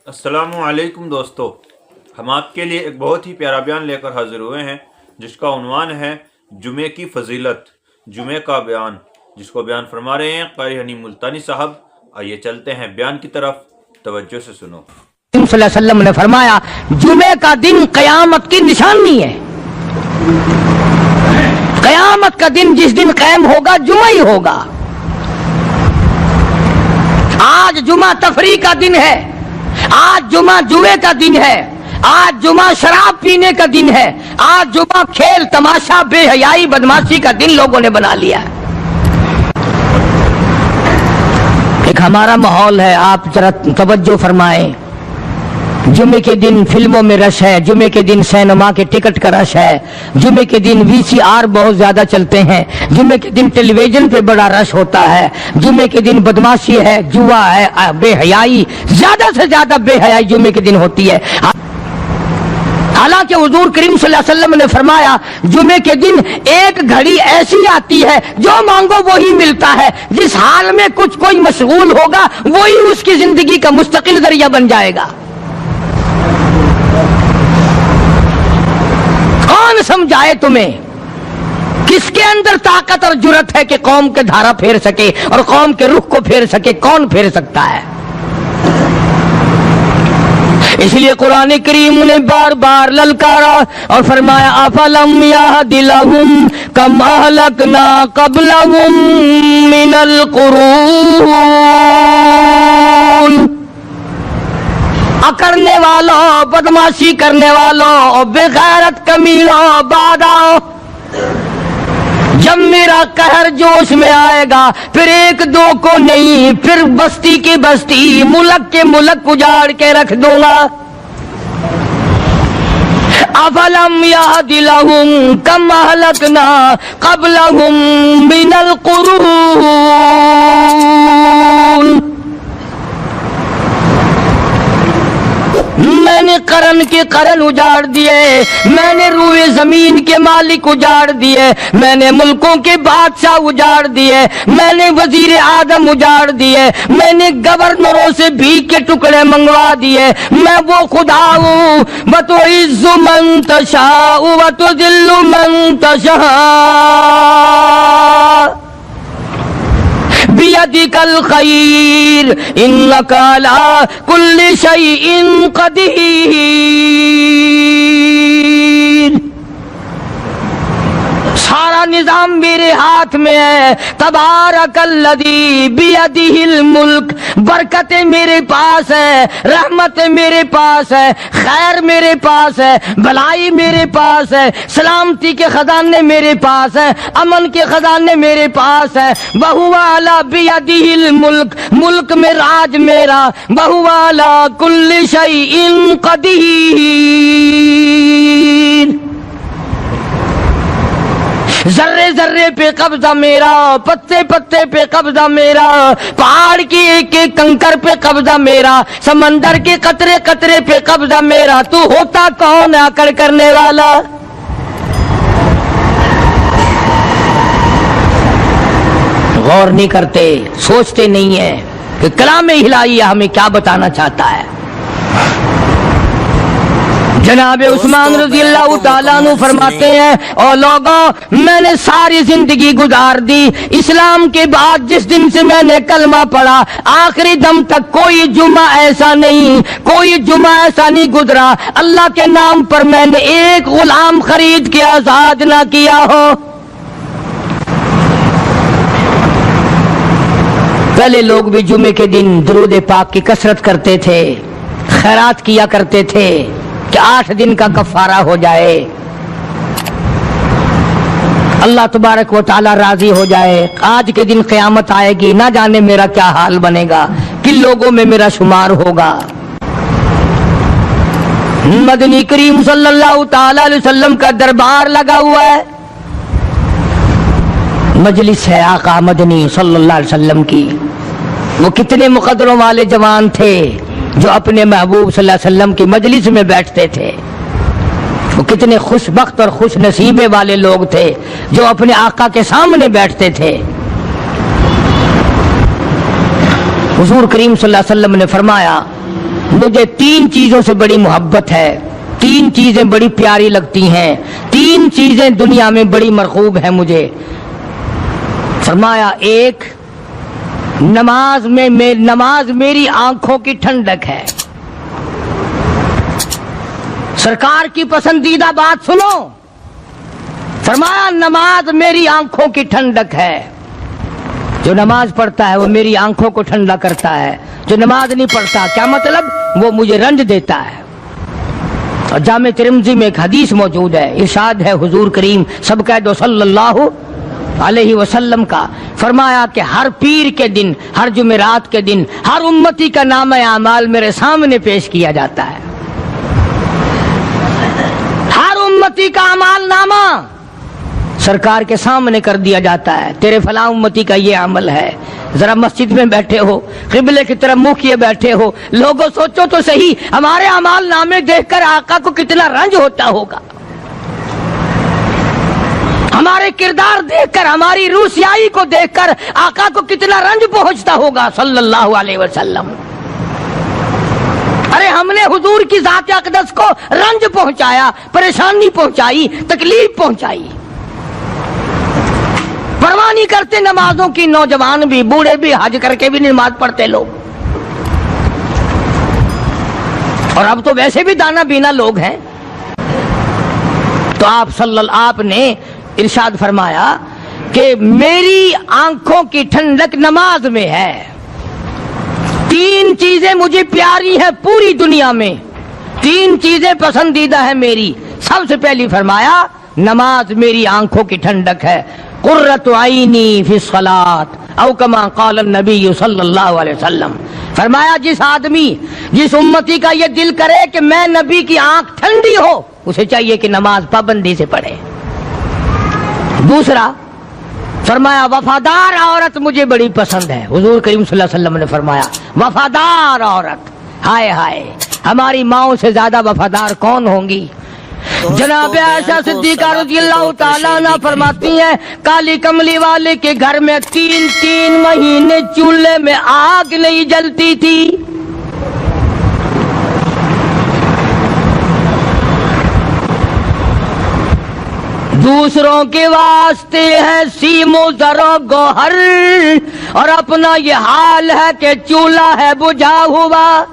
السلام علیکم دوستو، ہم آپ کے لیے ایک بہت ہی پیارا بیان لے کر حاضر ہوئے ہیں جس کا عنوان ہے جمعے کی فضیلت، جمعے کا بیان، جس کو بیان فرما رہے ہیں قاری حنی ملتانی صاحب۔ آئیے چلتے ہیں بیان کی طرف، توجہ سے سنو۔ صلی اللہ علیہ وسلم نے فرمایا جمعے کا دن قیامت کی نشانی ہے۔ قیامت کا دن جس دن قائم ہوگا جمعہ ہی ہوگا۔ آج جمعہ تفریح کا دن ہے، آج جمعہ جوئے کا دن ہے، آج جمعہ شراب پینے کا دن ہے، آج جمعہ کھیل تماشا بے حیائی بدماشی کا دن لوگوں نے بنا لیا ہے۔ ایک ہمارا ماحول ہے، آپ ذرا توجہ فرمائیں۔ جمعے کے دن فلموں میں رش ہے، جمعے کے دن سینما کے ٹکٹ کا رش ہے، جمعے کے دن VCR بہت زیادہ چلتے ہیں، جمعے کے دن ٹیلی ویژن پہ بڑا رش ہوتا ہے، جمعے کے دن بدماشی ہے، جوا ہے، بے حیائی، زیادہ سے زیادہ بے حیائی جمعے کے دن ہوتی ہے۔ حالانکہ حضور کریم صلی اللہ علیہ وسلم نے فرمایا جمعے کے دن ایک گھڑی ایسی آتی ہے جو مانگو وہی ملتا ہے، جس حال میں کچھ کوئی مشغول ہوگا وہی اس کی زندگی کا مستقل ذریعہ بن جائے گا۔ کون سمجھائے تمہیں؟ کس کے اندر طاقت اور جرت ہے کہ قوم کے دھارا پھیر سکے اور قوم کے رخ کو پھیر سکے؟ کون پھیر سکتا ہے؟ اس لیے قرآن کریم نے بار بار للکارا اور فرمایا افلم یہد لہم کما اہلکنا قبلہم من القرون، اکڑنے والوں، بدماشی کرنے والوں، بے غیرت کمینوں، باداؤ، جب میرا قہر جوش میں آئے گا پھر ایک دو کو نہیں، پھر بستی کی بستی، ملک کے ملک اجاڑ کے رکھ دوں گا۔ افلم یہد لہم کم اہلکنا قبلہم من القرون، میں نے قرن کے قرن اجاڑ دیے، میں نے روئے زمین کے مالک اجاڑ دیے، میں نے ملکوں کے بادشاہ اجاڑ دیے، میں نے وزیر اعظم اجاڑ دیے، میں نے گورنروں سے بھیک کے ٹکڑے منگوا دیے۔ میں وہ خدا ہوں وتعز من تشاء وتذل من تشاء بیدک الخیر انک علی کل شیء قدیر۔ سارا نظام میرے ہاتھ میں ہے۔ تبارک الذی بیدہ الملک، برکتیں میرے پاس ہے، رحمتیں میرے پاس ہے، خیر میرے پاس ہے، بھلائی میرے پاس ہے، سلامتی کے خزانے میرے پاس ہے، امن کے خزانے میرے پاس ہے۔ وہو علی بیدہ الملک، ملک میں راج میرا، وہو علی کل شیء قدیر۔ ذرے ذرے پہ قبضہ میرا، پتے پتے پہ قبضہ میرا، پہاڑ کی ایک ایک کنکر پہ قبضہ میرا، سمندر کے قطرے قطرے پہ قبضہ میرا۔ تو ہوتا کون ہے اکڑ کرنے والا؟ غور نہیں کرتے، سوچتے نہیں ہیں کہ کلام الہیہ ہمیں کیا بتانا چاہتا ہے۔ جناب عثمان رضی اللہ تعالیٰ عنہ فرماتے ہیں اور لوگوں میں نے ساری زندگی گزار دی، اسلام کے بعد جس دن سے میں نے کلمہ پڑھا آخری دم تک کوئی جمعہ ایسا نہیں، کوئی جمعہ ایسا نہیں گزرا اللہ کے نام پر میں نے ایک غلام خرید کے آزاد نہ کیا ہو۔ پہلے لوگ بھی جمعے کے دن درود پاک کی کثرت کرتے تھے، خیرات کیا کرتے تھے کہ 8 دن کا کفارہ ہو جائے، اللہ تبارک و تعالی راضی ہو جائے۔ آج کے دن قیامت آئے گی، نہ جانے میرا کیا حال بنے گا، کن لوگوں میں میرا شمار ہوگا۔ مدنی کریم صلی اللہ تعالی علیہ وسلم کا دربار لگا ہوا ہے، مجلس ہے آقا مدنی صلی اللہ علیہ وسلم کی۔ وہ کتنے مقدروں والے جوان تھے جو اپنے محبوب صلی اللہ علیہ وسلم کی مجلس میں بیٹھتے تھے، وہ کتنے خوش بخت اور خوش نصیبے والے لوگ تھے جو اپنے آقا کے سامنے بیٹھتے تھے۔ حضور کریم صلی اللہ علیہ وسلم نے فرمایا مجھے 3 چیزوں سے بڑی محبت ہے، 3 چیزیں بڑی پیاری لگتی ہیں، 3 چیزیں دنیا میں بڑی مرغوب ہیں مجھے۔ فرمایا 1 نماز میری آنکھوں کی ٹھنڈک ہے۔ سرکار کی پسندیدہ بات سنو، فرمایا نماز میری آنکھوں کی ٹھنڈک ہے۔ جو نماز پڑھتا ہے وہ میری آنکھوں کو ٹھنڈا کرتا ہے، جو نماز نہیں پڑھتا کیا مطلب؟ وہ مجھے رنج دیتا ہے۔ اور جامع ترمذی میں ایک حدیث موجود ہے، ارشاد ہے حضور کریم سب کہہ دو صلی اللہ علیہ وسلم کا، فرمایا کہ ہر پیر کے دن، ہر جمعرات کے دن ہر امتی کا نامہ اعمال میرے سامنے پیش کیا جاتا ہے۔ ہر امتی کا اعمال نامہ سرکار کے سامنے کر دیا جاتا ہے، تیرے فلاں امتی کا یہ عمل ہے۔ ذرا مسجد میں بیٹھے ہو، قبلے کی طرف منہ کیے بیٹھے ہو، لوگوں سوچو تو صحیح ہمارے اعمال نامے دیکھ کر آقا کو کتنا رنج ہوتا ہوگا، ہمارے کردار دیکھ کر، ہماری روسیائی کو دیکھ کر آقا کو کتنا رنج پہنچتا ہوگا صلی اللہ علیہ وسلم۔ ارے ہم نے حضور کی ذات اقدس کو رنج پہنچایا، پریشانی پہنچائی، تکلیف پہنچائی، پرواہ نہیں کرتے نمازوں کی، نوجوان بھی بوڑھے بھی حج کر کے بھی نماز پڑھتے لوگ، اور اب تو ویسے بھی دانا بینا لوگ ہیں۔ تو آپ نے ارشاد فرمایا کہ میری آنکھوں کی ٹھنڈک نماز میں ہے۔ 3 چیزیں مجھے پیاری ہیں پوری دنیا میں، 3 چیزیں پسندیدہ ہیں میری۔ سب سے پہلی فرمایا نماز میری آنکھوں کی ٹھنڈک ہے، قرۃ عینی فی الصلاۃ او کما قال النبی صلی اللہ علیہ وسلم۔ فرمایا جس آدمی، جس امتی کا یہ دل کرے کہ میں نبی کی آنکھ ٹھنڈی ہو، اسے چاہیے کہ نماز پابندی سے پڑھے۔ دوسرا فرمایا وفادار عورت مجھے بڑی پسند ہے۔ حضور کریم صلی اللہ علیہ وسلم نے فرمایا وفادار عورت، ہائے ہائے ہماری ماؤں سے زیادہ وفادار کون ہوں گی؟ جناب عائشہ صدیقہ رضی اللہ تعالیٰ عنہ فرماتی ہیں کالی کملی والے کے گھر میں 3 مہینے چولہے میں آگ نہیں جلتی تھی۔ دوسروں کے واسطے ہے سیم و زر و گوہر، اور اپنا یہ حال ہے کہ چولہا ہے بجھا ہوا۔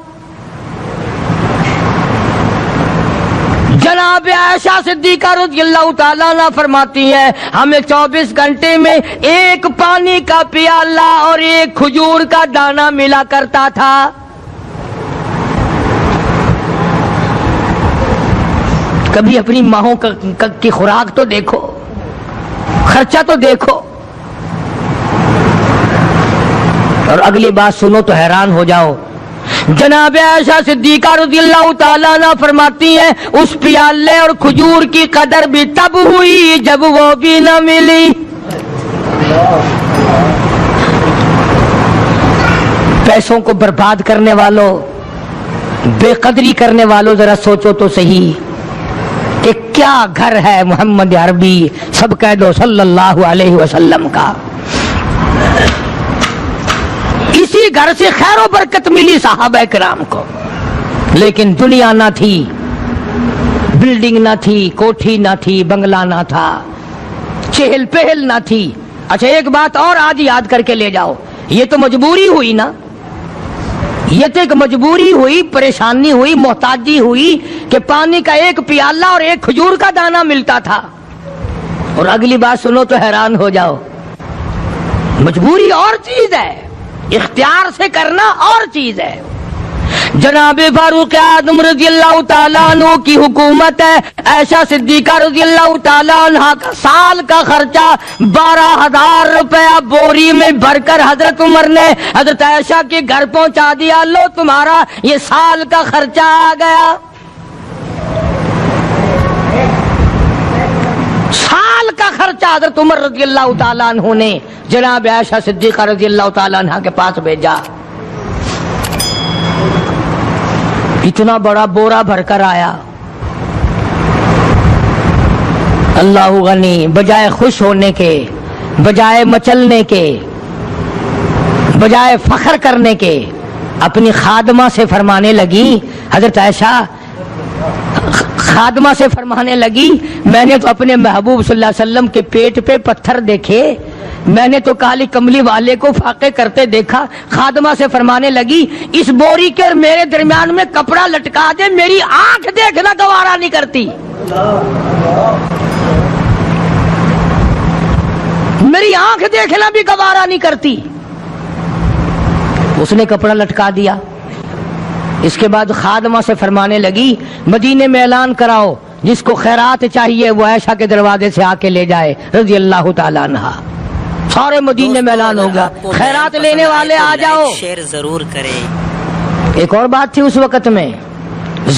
جناب عائشہ صدیقہ رضی اللہ تعالیٰ عنہ فرماتی ہیں ہمیں 24 گھنٹے میں 1 پانی کا پیالہ اور 1 کھجور کا دانہ ملا کرتا تھا۔ کبھی اپنی ماہوں کی خوراک تو دیکھو، خرچہ تو دیکھو، اور اگلی بات سنو تو حیران ہو جاؤ۔ جناب عائشہ صدیقہ رضی اللہ تعالیٰ عنہ فرماتی ہیں اس پیالے اور کھجور کی قدر بھی تب ہوئی جب وہ بھی نہ ملی۔ پیسوں کو برباد کرنے والوں، بے قدری کرنے والوں، ذرا سوچو تو صحیح کہ کیا گھر ہے محمد عربی سب کہہ دو صلی اللہ علیہ وسلم کا۔ اسی گھر سے خیر و برکت ملی صحابہ کرام کو، لیکن دنیا نہ تھی، بلڈنگ نہ تھی، کوٹھی نہ تھی، بنگلہ نہ تھا، چہل پہل نہ تھی۔ اچھا ایک بات اور آج یاد کر کے لے جاؤ، یہ تو مجبوری ہوئی نا، یہ تو ایک مجبوری ہوئی، پریشانی ہوئی، محتاجی ہوئی کہ پانی کا 1 پیالہ اور 1 کھجور کا دانہ ملتا تھا۔ اور اگلی بات سنو تو حیران ہو جاؤ، مجبوری اور چیز ہے، اختیار سے کرنا اور چیز ہے۔ جناب فاروق اعظم رضی اللہ تعالیٰ عنہ کی حکومت ہے، عائشہ صدیقہ رضی اللہ تعالیٰ عنہ کا سال کا خرچہ 12,000 روپیہ بوری میں بھر کر حضرت عمر نے حضرت عائشہ کے گھر پہنچا دیا، لو تمہارا یہ سال کا خرچہ آ گیا۔ سال کا خرچہ حضرت عمر رضی اللہ تعالیٰ عنہ نے جناب عائشہ صدیقہ رضی اللہ تعالیٰ عنہ کے پاس بھیجا۔ اتنا بڑا بورا بھر کر آیا۔ اللہ غنی، بجائے خوش ہونے کے، بجائے مچلنے کے، بجائے فخر کرنے کے، اپنی خادمہ سے فرمانے لگی، حضرت عائشہ خادمہ سے فرمانے لگی، میں نے تو اپنے محبوب صلی اللہ علیہ وسلم کے پیٹ پہ پتھر دیکھے، میں نے تو کالی کملی والے کو فاقے کرتے دیکھا۔ خادمہ سے فرمانے لگی، اس بوری کے اور میرے درمیان میں کپڑا لٹکا دے، میری آنکھ دیکھنا گوارا نہیں کرتی، میری آنکھ دیکھنا بھی گوارا نہیں کرتی۔ اس نے کپڑا لٹکا دیا۔ اس کے بعد خادمہ سے فرمانے لگی، مدینے میں اعلان کراؤ، جس کو خیرات چاہیے وہ عائشہ کے دروازے سے آ کے لے جائے رضی اللہ تعالیٰ عنہا۔ سارے مدینے میں اعلان ہوگا، خیرات لینے والے آ جاؤ۔ شیئر ضرور کریں۔ ایک اور بات تھی اس وقت میں،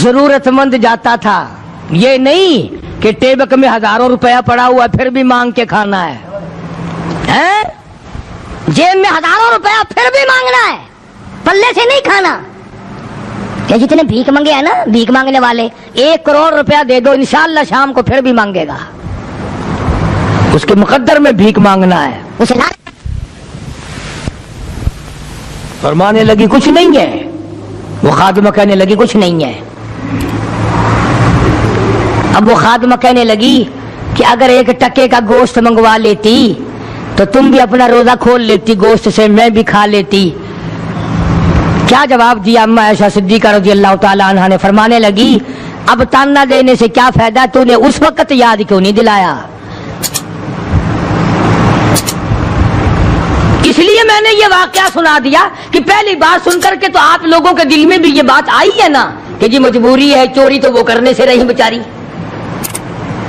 ضرورت مند جاتا تھا، یہ نہیں کہ ٹیبک میں ہزاروں روپیہ پڑا ہوا پھر بھی مانگ کے کھانا ہے، جیب میں ہزاروں روپیہ پھر بھی مانگنا ہے، پلے سے نہیں کھانا۔ کہ جتنے بھیک مانگے ہیں نا، بھیک مانگنے والے، 1 کروڑ روپیہ دے دو انشاءاللہ شام کو پھر بھی مانگے گا، اس کے مقدر میں بھیک مانگنا ہے۔ اسے فرمانے لگی کچھ نہیں ہے، وہ خادمہ کہنے لگی کچھ نہیں ہے۔ اب وہ خادمہ کہنے لگی کہ اگر 1 ٹکے کا گوشت منگوا لیتی تو تم بھی اپنا روزہ کھول لیتی، گوشت سے میں بھی کھا لیتی۔ کیا جواب دیا اما عائشہ صدیقہ رضی اللہ تعالی عنہا نے؟ فرمانے لگی، اب تانا دینے سے کیا فائدہ، تو نے اس وقت یاد کیوں نہیں دلایا؟ اس لیے میں نے یہ واقعہ سنا دیا کہ پہلی بات سن کر کے تو آپ لوگوں کے دل میں بھی یہ بات آئی ہے نا کہ جی مجبوری ہے، چوری تو وہ کرنے سے رہی بیچاری،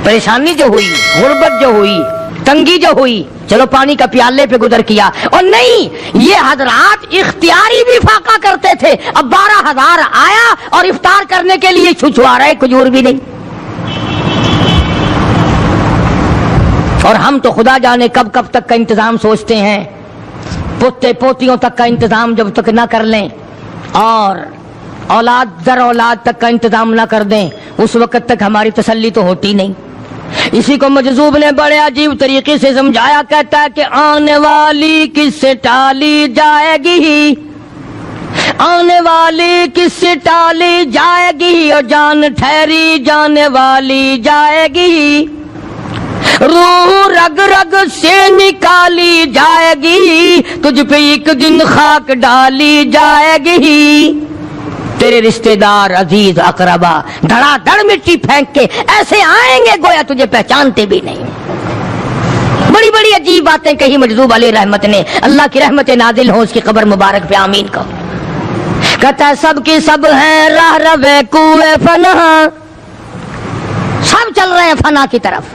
پریشانی جو ہوئی، غربت جو ہوئی، تنگی جو ہوئی، چلو پانی کا پیالے پہ گزر کیا۔ اور نہیں، یہ حضرات اختیاری بھی فاقہ کرتے تھے۔ اب 12,000 آیا اور افطار کرنے کے لیے چھچوا رہے، کھجور بھی نہیں۔ اور ہم تو خدا جانے کب کب تک کا انتظام سوچتے ہیں، پوتے پوتیوں تک کا انتظام جب تک نہ کر لیں اور اولاد در اولاد تک کا انتظام نہ کر دیں، اس وقت تک ہماری تسلی تو ہوتی نہیں۔ اسی کو مجذوب نے بڑے عجیب طریقے سے سمجھایا، کہتا ہے کہ آنے والی کس سے ٹالی جائے گی، آنے والی کس سے ٹالی جائے گی، اور جان ٹھہری جانے والی جائے گی، روح رگ رگ سے نکالی جائے گی، تجھ پہ ایک دن خاک ڈالی جائے گی، تیرے رشتہ دار عزیز اقربا دھڑا دھڑ مٹی پھینک کے ایسے آئیں گے گویا تجھے پہچانتے بھی نہیں۔ بڑی بڑی عجیب باتیں کہی مجذوب علیہ رحمت نے، اللہ کی رحمت نازل ہو اس کی قبر مبارک پہ، آمین کہو۔ کہتا ہے سب کی سب ہیں راہ روے کوئے فنا، سب چل رہے ہیں فنا کی طرف۔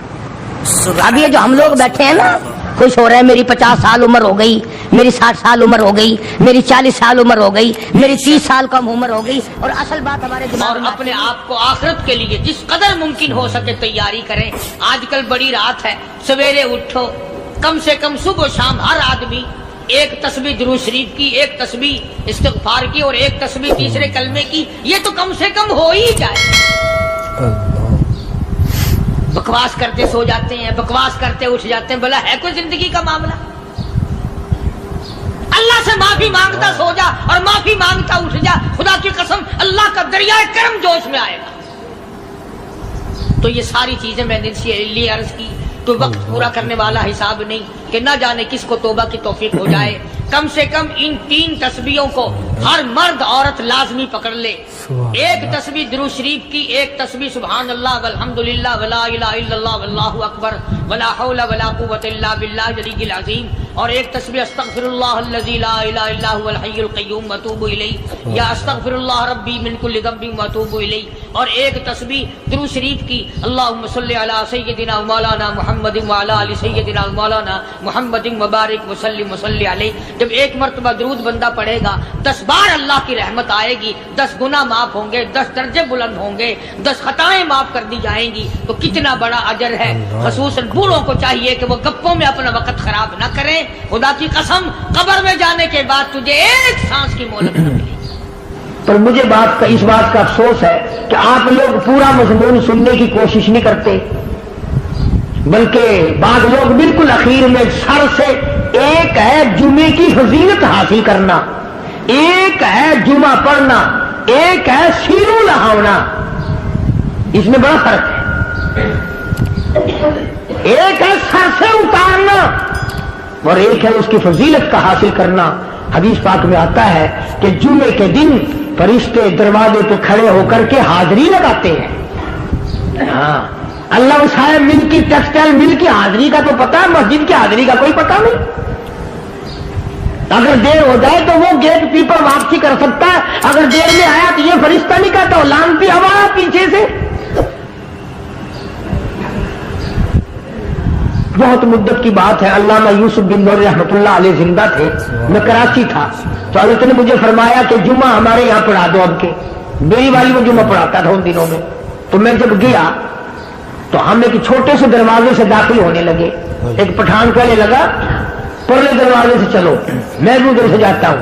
اب یہ جو ہم لوگ بیٹھے ہیں نا، خوش ہو رہے ہیں، میری 50 سال عمر ہو گئی، میری 60 سال عمر ہو گئی، میری 40 سال عمر ہو گئی، میری 30 سال کم عمر ہو گئی، اور اصل بات ہمارے دماغ میں، اور اپنے آپ کو آخرت کے لیے جس قدر ممکن ہو سکے تیاری کریں۔ آج کل بڑی رات ہے، سویرے اٹھو، کم سے کم صبح و شام ہر آدمی 1 تسبیح درود شریف کی، 1 تسبیح استغفار کی، اور 1 تسبیح تیسرے کلمے کی، یہ تو کم سے کم ہو ہی جائے۔ بکواس کرتے سو جاتے ہیں، بکواس کرتے اٹھ جاتے ہیں، بھلا ہے کوئی زندگی کا معاملہ؟ اللہ سے معافی مانگتا سو جا اور معافی مانگتا اٹھ جا، خدا کی قسم اللہ کا دریائے کرم جوش میں آئے گا۔ تو یہ ساری چیزیں میں نے لیے عرض کی، تو وقت پورا کرنے والا حساب نہیں کہ نہ جانے کس کو توبہ کی توفیق ہو جائے۔ کم سے کم ان 3 تسبیحوں کو ہر مرد عورت لازمی پکڑ لے۔ 1 تسبیح درود شریف کی، 1 تسبیح سبحان اللہ والحمدللہ ولا الہ الا اللہ واللہ اکبر ولا حول ولا قوۃ الا باللہ العلی العظیم، اور 1 تسبیح استغفر اللہ الذی لا الہ الا هو الحی القیوم واتوب الیہ، یا استغفر اللہ ربی من کل ذنب واتوب الیہ، اور 1 تسبیح درود شریف کی اللہم صلی علی سیدنا مولانا محمد وعلی آل سیدنا مولانا محمد مبارک وسلم وصلی علیہ۔ جب 1 مرتبہ درود بندہ پڑھے گا، 10 بار اللہ کی رحمت آئے گی، 10 گناہ معاف ہوں گے، 10 درجے بلند ہوں گے، 10 خطائیں معاف کر دی جائیں گی۔ تو کتنا بڑا اجر ہے۔ خصوصاً بوڑھوں کو چاہیے کہ وہ گپوں میں اپنا وقت خراب نہ کریں۔ خدا کی قسم قبر میں جانے کے بعد تجھے 1 سانس کی مہلت نہ ملے گی۔ پر مجھے اس بات کا افسوس ہے کہ آپ لوگ پورا مضمون سننے کی کوشش نہیں کرتے، بلکہ بعض لوگ بالکل اخیر میں سر سے، ایک ہے جمعے کی فضیلت حاصل کرنا، ایک ہے جمعہ پڑھنا، ایک ہے سینوں لہاونا، اس میں بڑا فرق ہے۔ ایک ہے سر سے اتارنا اور ایک ہے اس کی فضیلت کا حاصل کرنا۔ حدیث پاک میں آتا ہے کہ جمعے کے دن فرشتے دروازے پہ کھڑے ہو کر کے حاضری لگاتے ہیں۔ ہاں، اللہ صاحب مل کی ٹیکسٹائل مل کی حاضری کا تو پتا ہے، مسجد کی حاضری کا کوئی پتا نہیں۔ اگر دیر ہو جائے تو وہ گیٹ کیپر واپسی کر سکتا ہے، اگر دیر میں آیا تو یہ فرشتہ نہیں کہتا، لانتی ہوا پیچھے سے۔ بہت مدت کی بات ہے، علامہ یوسف بن نور رحمۃ اللہ علیہ زندہ تھے، میں کراچی تھا، تو حضرت نے مجھے فرمایا کہ جمعہ ہمارے یہاں پڑھا دو اب کے۔ میری والی وہ جمعہ پڑھاتا تھا ان دنوں میں، تو میں جب گیا تو ہم ایک چھوٹے سے دروازے سے داخل ہونے لگے۔ ایک پٹھان کہنے لگا پرلے دروازے سے چلو، میں بھی ادھر سے جاتا ہوں۔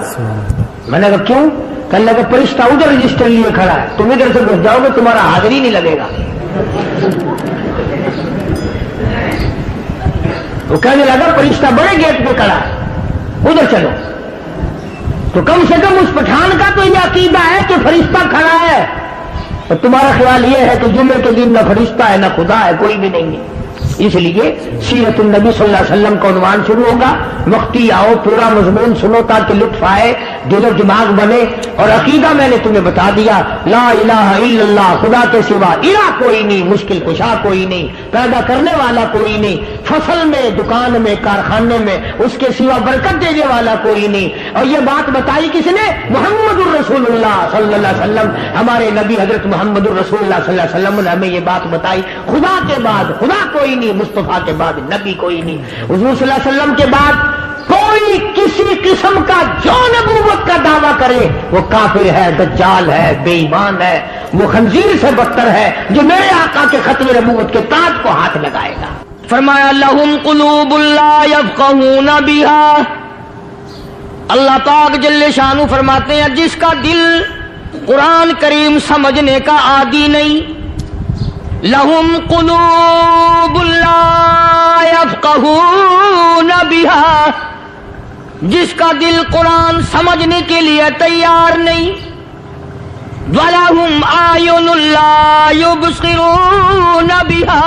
میں نے کہا کیوں؟ کہنے لگا فرشتہ ادھر رجسٹر لیے کھڑا ہے، تم ادھر سے گھس جاؤ گے تمہارا حاضری نہیں لگے گا۔ وہ کہنے لگا فرشتہ بڑے گیٹ پہ کھڑا ہے، ادھر چلو۔ تو کم سے کم اس پٹھان کا تو یہ عقیدہ ہے کہ فرشتہ کھڑا ہے، اور تمہارا خیال یہ ہے کہ جمعے کے دن نہ فرشتہ ہے نہ خدا ہے، کوئی بھی نہیں ہے۔ اس لیے سیرت النبی صلی اللہ علیہ وسلم کا عنوان شروع ہوگا، مفتی آؤ پورا مضمون سنو تاکہ لطف آئے، دل و دماغ بنے۔ اور عقیدہ میں نے تمہیں بتا دیا، لا الہ الا اللہ، خدا کے سوا الہ کوئی نہیں، مشکل کشا کوئی نہیں، پیدا کرنے والا کوئی نہیں، فصل میں دکان میں کارخانے میں اس کے سوا برکت دینے والا کوئی نہیں۔ اور یہ بات بتائی کس نے؟ محمد الرسول اللہ صلی اللہ علیہ وسلم، ہمارے نبی حضرت محمد الرسول اللہ صلی اللہ علیہ وسلم نے ہمیں یہ بات بتائی، خدا کے بعد خدا کوئی نہیں، مصطفیٰ کے بعد نبی کوئی نہیں، حضور صلی اللہ علیہ وسلم کے بعد کوئی کسی قسم کا جو نبوت کا دعویٰ کرے وہ کافر ہے، دجال ہے، بے ایمان ہے، وہ خنزیر سے بدتر ہے جو میرے آقا کے ختم نبوت کے تاج کو ہاتھ لگائے گا۔ فرمایا لہم قلوب لا یفقہون بہا، اللہ پاک جل شانہ فرماتے ہیں جس کا دل قرآن کریم سمجھنے کا عادی نہیں، لہم قلوب لا یفقہون بہا، جس کا دل قرآن سمجھنے کے لیے تیار نہیں، وَلَهُمْ أَعْيُنٌ لَا يُبْصِرُونَ بِهَا،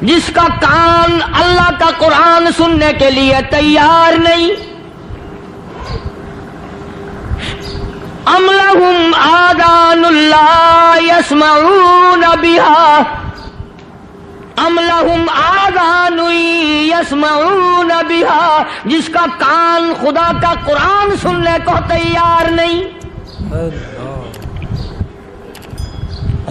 جس کا کان اللہ کا قرآن سننے کے لیے تیار نہیں، أَمْ لَهُمْ آذَانٌ لَا يَسْمَعُونَ بِهَا، ام لہم آذان یسمعون بہا، جس کا کان خدا کا قرآن سننے کو تیار نہیں۔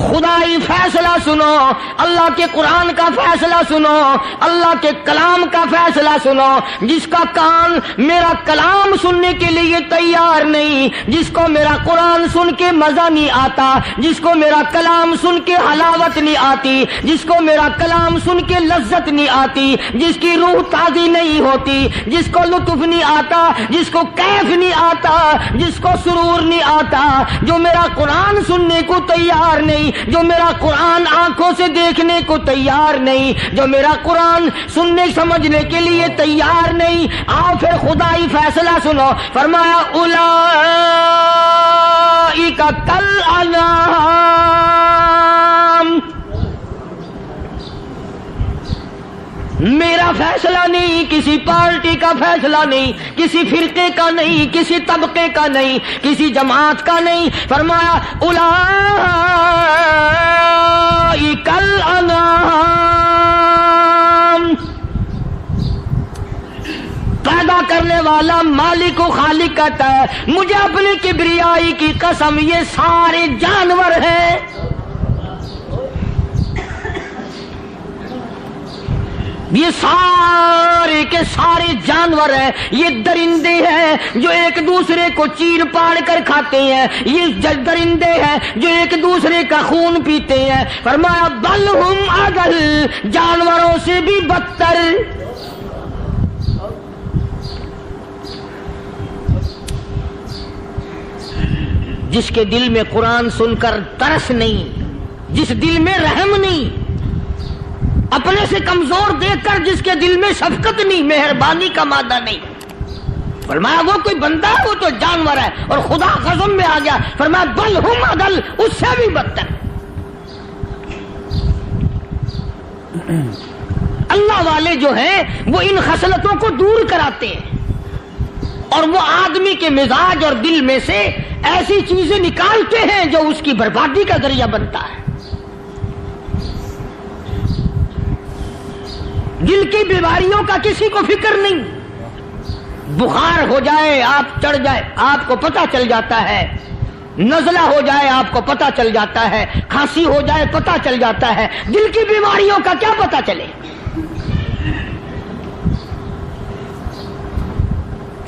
خدائی فیصلہ سنو، اللہ کے قرآن کا فیصلہ سنو، اللہ کے کلام کا فیصلہ سنو۔ جس کا کان میرا کلام سننے کے لیے تیار نہیں، جس کو میرا قرآن سن کے مزہ نہیں آتا، جس کو میرا کلام سن کے حلاوت نہیں آتی، جس کو میرا کلام سن کے لذت نہیں آتی، جس کی روح تازی نہیں ہوتی، جس کو لطف نہیں آتا، جس کو کیف نہیں آتا، جس کو سرور نہیں آتا، جو میرا قرآن سننے کو تیار نہیں، جو میرا قرآن آنکھوں سے دیکھنے کو تیار نہیں، جو میرا قرآن سننے سمجھنے کے لیے تیار نہیں، آؤ پھر خدائی فیصلہ سنو۔ فرمایا اولئک کالانعام، میرا فیصلہ نہیں، کسی پارٹی کا فیصلہ نہیں، کسی فرقے کا نہیں، کسی طبقے کا نہیں، کسی جماعت کا نہیں۔ فرمایا اولئک الانعام، پیدا کرنے والا مالک و خالق کہتا ہے مجھے اپنی کبریائی کی قسم یہ سارے جانور ہیں، یہ سارے کے سارے جانور ہیں، یہ درندے ہیں جو ایک دوسرے کو چیر پاڑ کر کھاتے ہیں، یہ درندے ہیں جو ایک دوسرے کا خون پیتے ہیں۔ فرمایا بل ہم اضل، جانوروں سے بھی بدتر۔ جس کے دل میں قرآن سن کر ترس نہیں، جس دل میں رحم نہیں، اپنے سے کمزور دیکھ کر جس کے دل میں شفقت نہیں، مہربانی کا مادہ نہیں، فرمایا وہ کوئی بندہ ہے، وہ تو جانور ہے. اور خدا قسم میں آ گیا، فرمایا بل ہم اضل، اس سے بھی بدتر. اللہ والے جو ہیں وہ ان خصلتوں کو دور کراتے ہیں، اور وہ آدمی کے مزاج اور دل میں سے ایسی چیزیں نکالتے ہیں جو اس کی بربادی کا ذریعہ بنتا ہے. دل کی بیماریوں کا کسی کو فکر نہیں. بخار ہو جائے، آپ چڑھ جائے، آپ کو پتہ چل جاتا ہے. نزلہ ہو جائے، آپ کو پتہ چل جاتا ہے. کھانسی ہو جائے، پتہ چل جاتا ہے. دل کی بیماریوں کا کیا پتہ چلے؟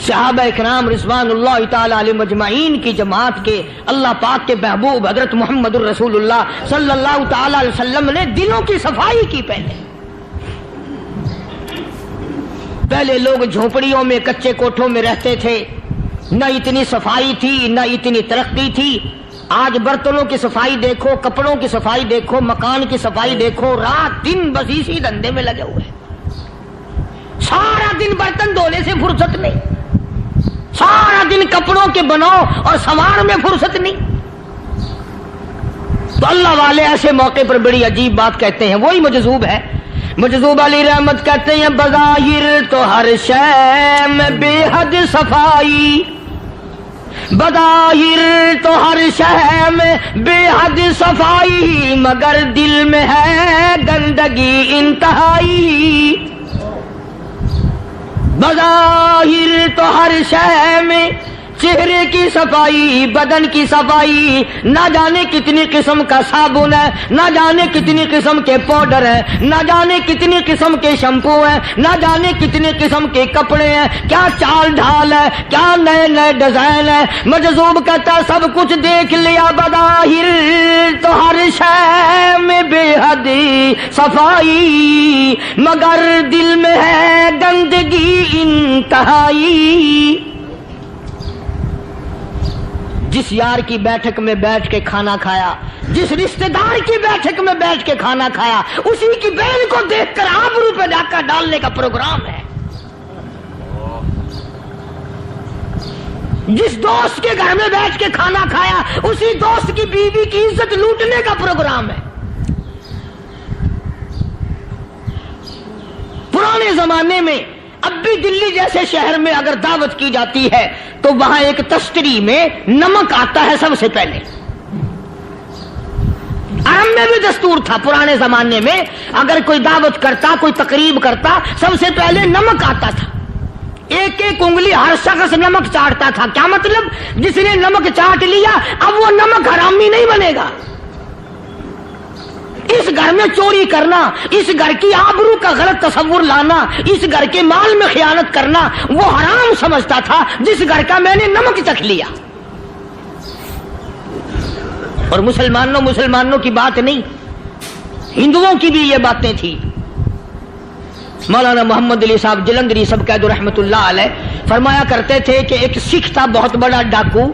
صحابہ کرام رضوان اللہ تعالی علیہم اجمعین کی جماعت کے اللہ پاک کے محبوب حضرت محمد الرسول اللہ صلی اللہ تعالی علیہ وسلم نے دلوں کی صفائی کی. پہلے لوگ جھونپڑیوں میں، کچے کوٹھوں میں رہتے تھے، نہ اتنی صفائی تھی، نہ اتنی ترقی تھی. آج برتنوں کی صفائی دیکھو، کپڑوں کی صفائی دیکھو، مکان کی صفائی دیکھو، رات دن بس اسی دھندے میں لگے ہوئے. سارا دن برتن دھونے سے فرصت نہیں، سارا دن کپڑوں کے بناؤ اور سنوار میں فرصت نہیں. تو اللہ والے ایسے موقع پر بڑی عجیب بات کہتے ہیں. وہی مجذوب ہے، مجذوب علی رحمت کہتے ہیں بظاہر تو ہر شے میں بے حد صفائی، بظاہر تو ہر شے میں بے حد صفائی، مگر دل میں ہے گندگی انتہائی. بظاہر تو ہر شے میں چہرے کی صفائی، بدن کی صفائی، نہ جانے کتنی قسم کا صابن ہے، نہ جانے کتنی قسم کے پاؤڈر ہے، نہ جانے کتنی قسم کے شیمپو ہیں، نہ جانے کتنی قسم کے کپڑے ہیں، کیا چال ڈھال ہے، کیا نئے نئے ڈیزائن ہے. مجذوب کہتا سب کچھ دیکھ لیا، بظاہر تو ہر شے میں بے حد صفائی، مگر دل میں ہے گندگی انتہائی. جس یار کی بیٹھک میں بیٹھ کے کھانا کھایا، جس رشتہ دار کی بیٹھک میں بیٹھ کے کھانا کھایا، اسی کی بہن کو دیکھ کر آبرو پہ ڈاکہ ڈالنے کا پروگرام ہے. جس دوست کے گھر میں بیٹھ کے کھانا کھایا، اسی دوست کی بیوی کی عزت لوٹنے کا پروگرام ہے. پرانے زمانے میں اب بھی دلی جیسے شہر میں اگر دعوت کی جاتی ہے تو وہاں ایک تشتری میں نمک آتا ہے سب سے پہلے. عرب میں بھی دستور تھا پرانے زمانے میں، اگر کوئی دعوت کرتا، کوئی تقریب کرتا، سب سے پہلے نمک آتا تھا. ایک ایک انگلی ہر شخص نمک چاٹتا تھا. کیا مطلب؟ جس نے نمک چاٹ لیا اب وہ نمک حرامی نہیں بنے گا. اس گھر میں چوری کرنا، اس گھر کی آبرو کا غلط تصور لانا، اس گھر کے مال میں خیانت کرنا وہ حرام سمجھتا تھا جس گھر کا میں نے نمک چکھ لیا. اور مسلمانوں کی بات نہیں، ہندوؤں کی بھی یہ باتیں تھی. مولانا محمد علی صاحب جلندری سب قید رحمت اللہ علیہ فرمایا کرتے تھے کہ ایک سکھ تھا بہت بڑا ڈاکو.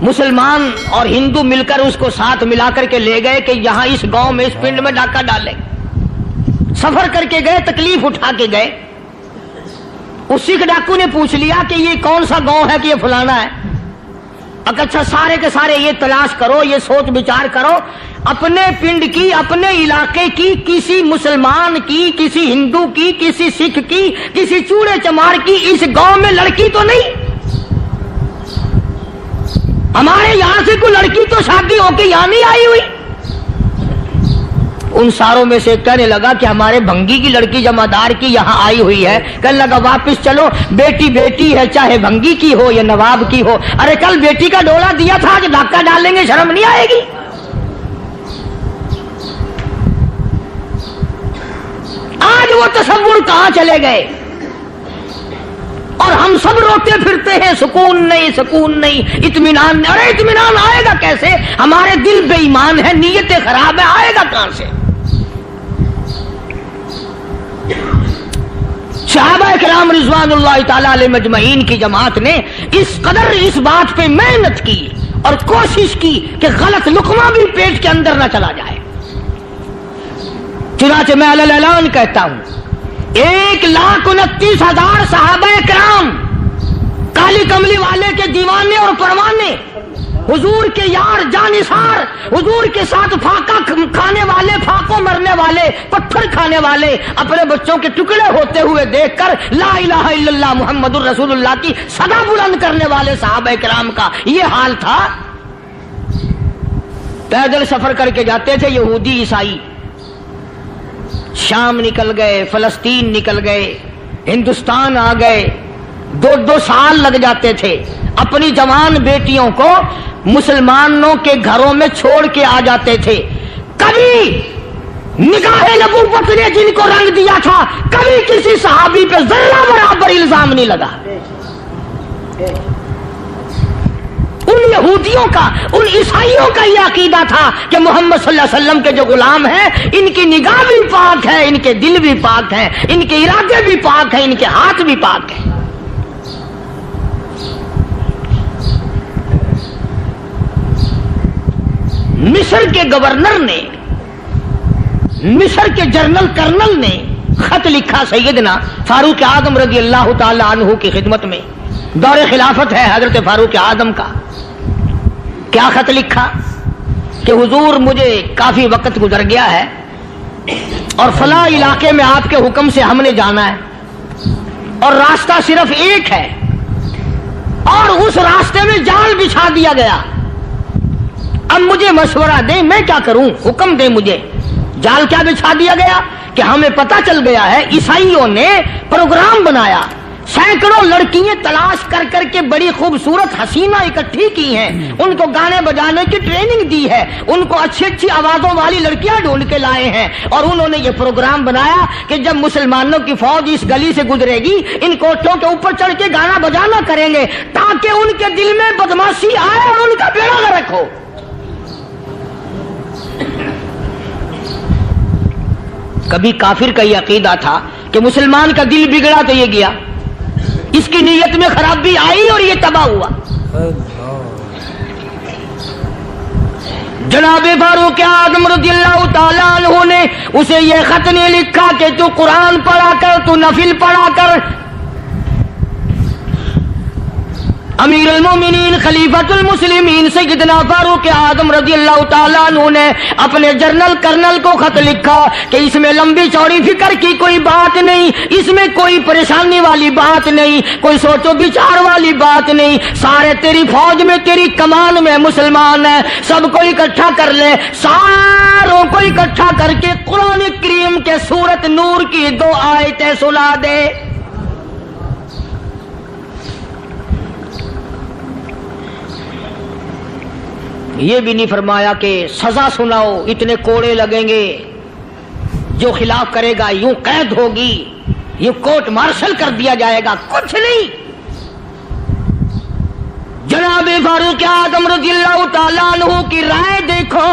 مسلمان اور ہندو مل کر اس کو ساتھ ملا کر کے لے گئے کہ یہاں اس گاؤں میں، اس پنڈ میں ڈاکہ ڈالے. سفر کر کے گئے، تکلیف اٹھا کے گئے. اس سکھ ڈاکو نے پوچھ لیا کہ یہ کون سا گاؤں ہے کہ یہ فلانا ہے. اچھا سارے کے سارے یہ تلاش کرو، یہ سوچ بچار کرو، اپنے پنڈ کی، اپنے علاقے کی، کسی مسلمان کی، کسی ہندو کی، کسی سکھ کی، کسی چوڑے چمار کی اس گاؤں میں لڑکی تو نہیں؟ ہمارے یہاں سے کوئی لڑکی تو شادی ہو کے یہاں نہیں آئی ہوئی. ان ساروں میں سے کہنے لگا کہ ہمارے بھنگی کی لڑکی جمادار کی یہاں آئی ہوئی ہے. کہنے لگا واپس چلو، بیٹی بیٹی ہے، چاہے بھنگی کی ہو یا نواب کی ہو. ارے کل بیٹی کا ڈولا دیا تھا، آج ڈاکہ ڈالیں گے، شرم نہیں آئے گی؟ آج وہ تصور کہاں چلے گئے؟ اور ہم سب روتے پھرتے ہیں، سکون نہیں، سکون نہیں، اطمینان نہیں. ارے اطمینان آئے گا کیسے؟ ہمارے دل بے ایمان ہے، نیتیں خراب ہے، آئے گا کہاں سے؟ صحابہ کرام رضوان اللہ تعالی علیہم اجمعین کی جماعت نے اس قدر اس بات پہ محنت کی اور کوشش کی کہ غلط لقمہ بھی پیٹ کے اندر نہ چلا جائے. چنانچہ میں اعلان کہتا ہوں، 1,29,000 صحابہ کرام کالی کملی والے کے دیوانے اور پروانے، حضور کے یار جانثار، حضور کے ساتھ فاقہ کھانے والے، فاقوں مرنے والے، پتھر کھانے والے، اپنے بچوں کے ٹکڑے ہوتے ہوئے دیکھ کر لا الہ الا اللہ محمد الرسول اللہ کی صدا بلند کرنے والے صحابہ کرام کا یہ حال تھا۔ پیدل سفر کر کے جاتے تھے یہودی عیسائی، شام نکل گئے، فلسطین نکل گئے، ہندوستان آ گئے، 2 سال لگ جاتے تھے، اپنی جوان بیٹیوں کو مسلمانوں کے گھروں میں چھوڑ کے آ جاتے تھے۔ کبھی نگاہ نبوت نے جن کو رنگ دیا تھا، کبھی کسی صحابی پہ ذرہ برابر الزام نہیں لگا۔ ان یہودیوں کا، ان عیسائیوں کا یہ عقیدہ تھا کہ محمد صلی اللہ علیہ وسلم کے جو غلام ہیں، ان کی نگاہ بھی پاک ہے، ان کے دل بھی پاک ہیں، ان کے ارادے بھی پاک ہیں، ان کے ہاتھ بھی پاک ہیں۔ مصر کے گورنر نے، مصر کے جنرل کرنل نے خط لکھا سیدنا فاروق اعظم رضی اللہ تعالی عنہ کی خدمت میں، دور خلافت ہے حضرت فاروق اعظم کا۔ کیا خط لکھا کہ حضور مجھے کافی وقت گزر گیا ہے اور فلاں علاقے میں آپ کے حکم سے ہم نے جانا ہے اور راستہ صرف ایک ہے اور اس راستے میں جال بچھا دیا گیا، اب مجھے مشورہ دیں میں کیا کروں، حکم دیں مجھے۔ جال کیا بچھا دیا گیا کہ ہمیں پتہ چل گیا ہے عیسائیوں نے پروگرام بنایا، سینکڑوں لڑکیاں تلاش کر کر کے بڑی خوبصورت حسینہ اکٹھی کی ہیں، ان کو گانے بجانے کی ٹریننگ دی ہے، ان کو اچھی اچھی آوازوں والی لڑکیاں ڈھونڈ کے لائے ہیں، اور انہوں نے یہ پروگرام بنایا کہ جب مسلمانوں کی فوج اس گلی سے گزرے گی ان کوٹھوں کے اوپر چڑھ کے گانا بجانا کریں گے تاکہ ان کے دل میں بدماشی آئے اور ان کا بیڑا غرق ہو۔ کبھی کافر کا یہ عقیدہ تھا کہ مسلمان کا دل بگڑا تو یہ گیا، اس کی نیت میں خرابی آئی اور یہ تباہ ہوا۔ جناب فاروق اعظم رضی اللہ تعالیٰ عنہ نے اسے یہ خط نہیں لکھا کہ تو قرآن پڑھا کر، تو نفل پڑھا کر۔ امیر المومنین خلیفۃ المسلمین سیدنا فاروق اعظم رضی اللہ تعالیٰ عنہ نے اپنے جنرل کرنل کو خط لکھا کہ اس میں لمبی چوڑی فکر کی کوئی بات نہیں، اس میں کوئی پریشانی والی بات نہیں، کوئی سوچ و بچار والی بات نہیں، سارے تیری فوج میں، تیری کمان میں مسلمان ہیں، سب کو اکٹھا کر لے، ساروں کو اکٹھا کر کے قرآن کریم کے سورت نور کی 2 آیتیں سنا دے۔ یہ بھی نہیں فرمایا کہ سزا سناؤ، اتنے کوڑے لگیں گے، جو خلاف کرے گا یوں قید ہوگی، یہ کورٹ مارشل کر دیا جائے گا، کچھ نہیں۔ جناب فاروق اعظم رضی اللہ تعالیٰ عنہ کی رائے دیکھو،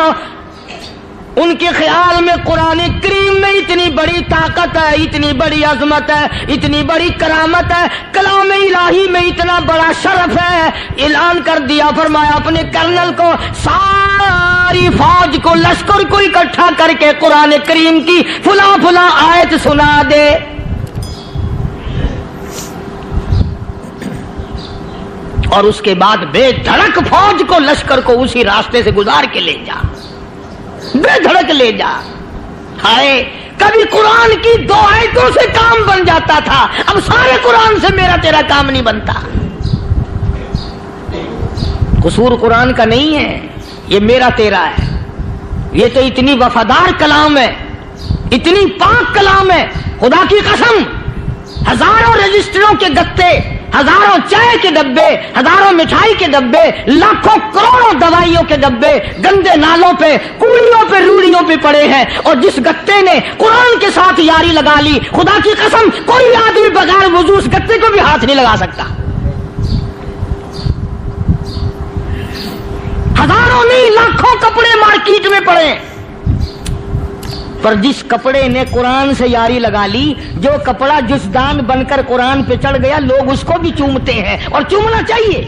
ان کے خیال میں قرآن کریم میں اتنی بڑی طاقت ہے، اتنی بڑی عظمت ہے، اتنی بڑی کرامت ہے، کلام الہی میں اتنا بڑا شرف ہے۔ اعلان کر دیا، فرمایا اپنے کرنل کو ساری فوج کو، لشکر کو اکٹھا کر کے قرآن کریم کی فلاں فلاں آیت سنا دے۔ اور اس کے بعد بے دھڑک فوج کو، لشکر کو اسی راستے سے گزار کے لے جا، بے دھڑک لے جا۔ ہائے کبھی قرآن کی 2 آیتوں سے کام بن جاتا تھا، اب سارے قرآن سے میرا تیرا کام نہیں بنتا۔ قصور قرآن کا نہیں ہے، یہ میرا تیرا ہے۔ یہ تو اتنی وفادار کلام ہے، اتنی پاک کلام ہے، خدا کی قسم ہزاروں رجسٹروں کے گتے، ہزاروں چائے کے ڈبے، ہزاروں مٹھائی کے ڈبے، لاکھوں کروڑوں دوائیوں کے ڈبے گندے نالوں پہ، کوڑیوں پہ، روڑیوں پہ پڑے ہیں، اور جس گتے نے قرآن کے ساتھ یاری لگا لی، خدا کی قسم کوئی آدمی بغیر وضو اس گتے کو بھی ہاتھ نہیں لگا سکتا۔ ہزاروں نہیں، لاکھوں کپڑے مارکیٹ میں پڑے، پر جس کپڑے نے قرآن سے یاری لگا لی، جو کپڑا جسدان بن کر قرآن پہ چڑھ گیا، لوگ اس کو بھی چومتے ہیں، اور چومنا چاہیے۔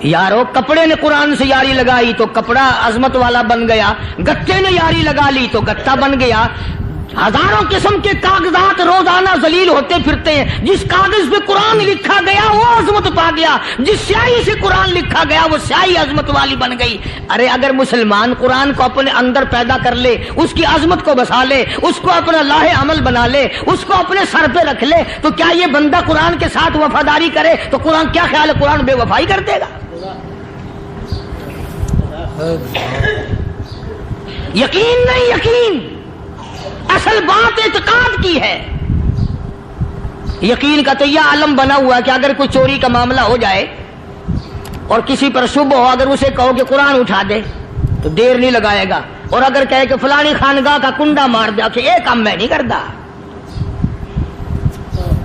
یارو کپڑے نے قرآن سے یاری لگائی تو کپڑا عظمت والا بن گیا، گتے نے یاری لگا لی تو گتا بن گیا۔ ہزاروں قسم کے کاغذات روزانہ ذلیل ہوتے پھرتے ہیں. جس کاغذ پہ قرآن لکھا گیا وہ عظمت پا گیا, جس سیاہی سے قرآن لکھا گیا وہ سیاہی عظمت والی بن گئی. ارے اگر مسلمان قرآن کو اپنے اندر پیدا کر لے, اس کی عظمت کو بسا لے, اس کو اپنا لاہ عمل بنا لے, اس کو اپنے سر پہ رکھ لے, تو کیا یہ بندہ قرآن کے ساتھ وفاداری کرے تو قرآن کیا خیال ہے قرآن بے وفائی کر دے گا؟ یقین نہیں, یقین اصل بات اعتقاد کی ہے. یقین کا تو یہ عالم بنا ہوا ہے کہ اگر کوئی چوری کا معاملہ ہو جائے اور کسی پر شبہ ہو, اگر اسے کہو کہ قرآن اٹھا دے تو دیر نہیں لگائے گا, اور اگر کہے کہ فلانی خانگاہ کا کنڈا مار دیا کہ یہ کام میں نہیں کرتا.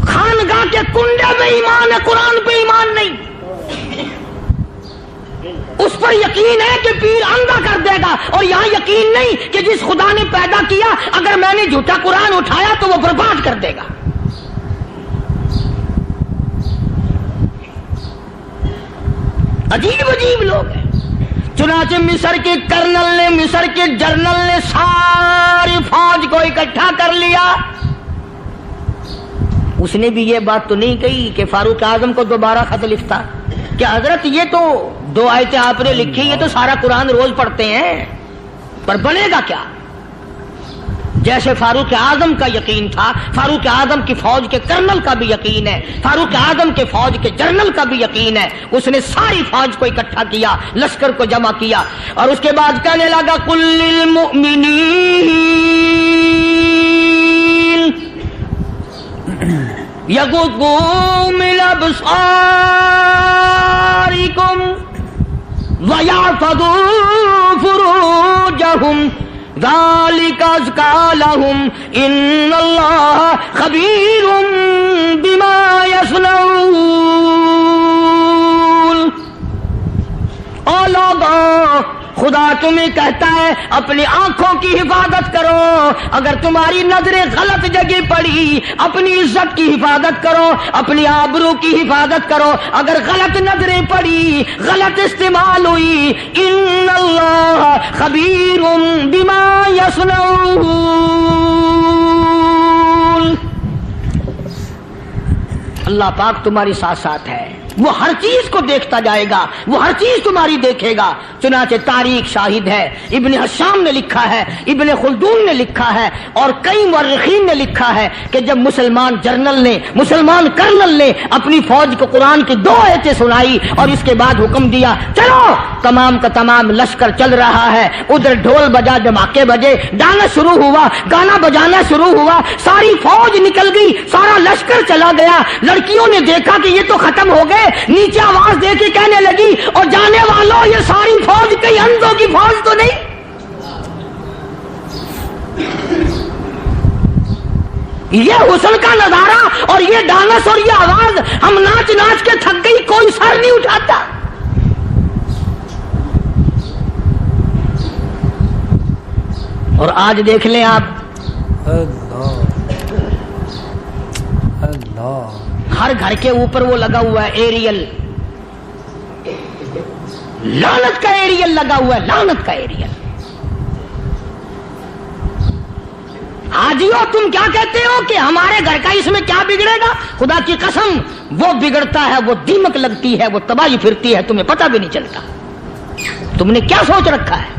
خانگاہ کے کنڈے میں ایمان ہے, قرآن پہ ایمان نہیں. اس پر یقین ہے کہ پیر اندھا کر دے گا, اور یہاں یقین نہیں کہ جس خدا نے پیدا کیا اگر میں نے جھوٹا قرآن اٹھایا تو وہ برباد کر دے گا. عجیب عجیب لوگ ہیں. چنانچہ مصر کے کرنل نے, مصر کے جنرل نے ساری فوج کو اکٹھا کر لیا. اس نے بھی یہ بات تو نہیں کہی کہ فاروق اعظم کو دوبارہ خط لکھتا کہ حضرت یہ تو 2 آیتیں آپ نے لکھی, یہ تو سارا قرآن روز پڑھتے ہیں, پر بنے گا کیا؟ جیسے فاروق اعظم کا یقین تھا, فاروق اعظم کی فوج کے کرنل کا بھی یقین ہے, فاروق اعظم کے فوج کے جنرل کا بھی یقین ہے. اس نے ساری فوج کو اکٹھا کیا, لشکر کو جمع کیا, اور اس کے بعد کہنے لگا قل للمؤمنین یغضوا من ابصارکم وَيَحْفَظُوا فُرُوجَهُمْ ذَلِكَ أَزْكَىٰ لَهُمْ إِنَّ اللَّهَ خَبِيرٌ بِمَا يَصْنَعُونَ. او لوگوں, خدا تمہیں کہتا ہے اپنی آنکھوں کی حفاظت کرو. اگر تمہاری نظریں غلط جگہ پڑی, اپنی عزت کی حفاظت کرو, اپنی آبرو کی حفاظت کرو. اگر غلط نظریں پڑی, غلط استعمال ہوئی, ان اللہ خبیر بما یصنعون. اللہ پاک تمہاری ساتھ ساتھ ہے, وہ ہر چیز کو دیکھتا جائے گا, وہ ہر چیز تمہاری دیکھے گا. چنانچہ تاریخ شاہد ہے, ابن حشام نے لکھا ہے, ابن خلدون نے لکھا ہے, اور کئی مورخین نے لکھا ہے کہ جب مسلمان جنرل نے, مسلمان کرنل نے اپنی فوج کو قرآن کی 2 آیتیں سنائی اور اس کے بعد حکم دیا چلو, تمام کا تمام لشکر چل رہا ہے. ادھر ڈھول بجا, دھماکے بجے, گانا شروع ہوا, گانا بجانا شروع ہوا, ساری فوج نکل گئی, سارا لشکر چلا گیا. لڑکیوں نے دیکھا کہ یہ تو ختم ہو گئے, نیچے آواز دے کے کہنے لگی اور جانے والوں یہ ساری فوج کئی اندھوں کی فوج تو نہیں. یہ حسن کا نظارہ اور یہ ڈانس اور یہ آواز, ہم ناچ ناچ کے تھک گئی, کوئی سر نہیں اٹھاتا. اور آج دیکھ لیں آپ, ہر گھر کے اوپر وہ لگا ہوا ہے ایریل, لعنت کا ایریل لگا ہوا ہے, لعنت کا ایریل. حاجیو تم کیا کہتے ہو کہ ہمارے گھر کا اس میں کیا بگڑے گا؟ خدا کی قسم وہ بگڑتا ہے, وہ دیمک لگتی ہے, وہ تباہی پھرتی ہے, تمہیں پتہ بھی نہیں چلتا. تم نے کیا سوچ رکھا ہے؟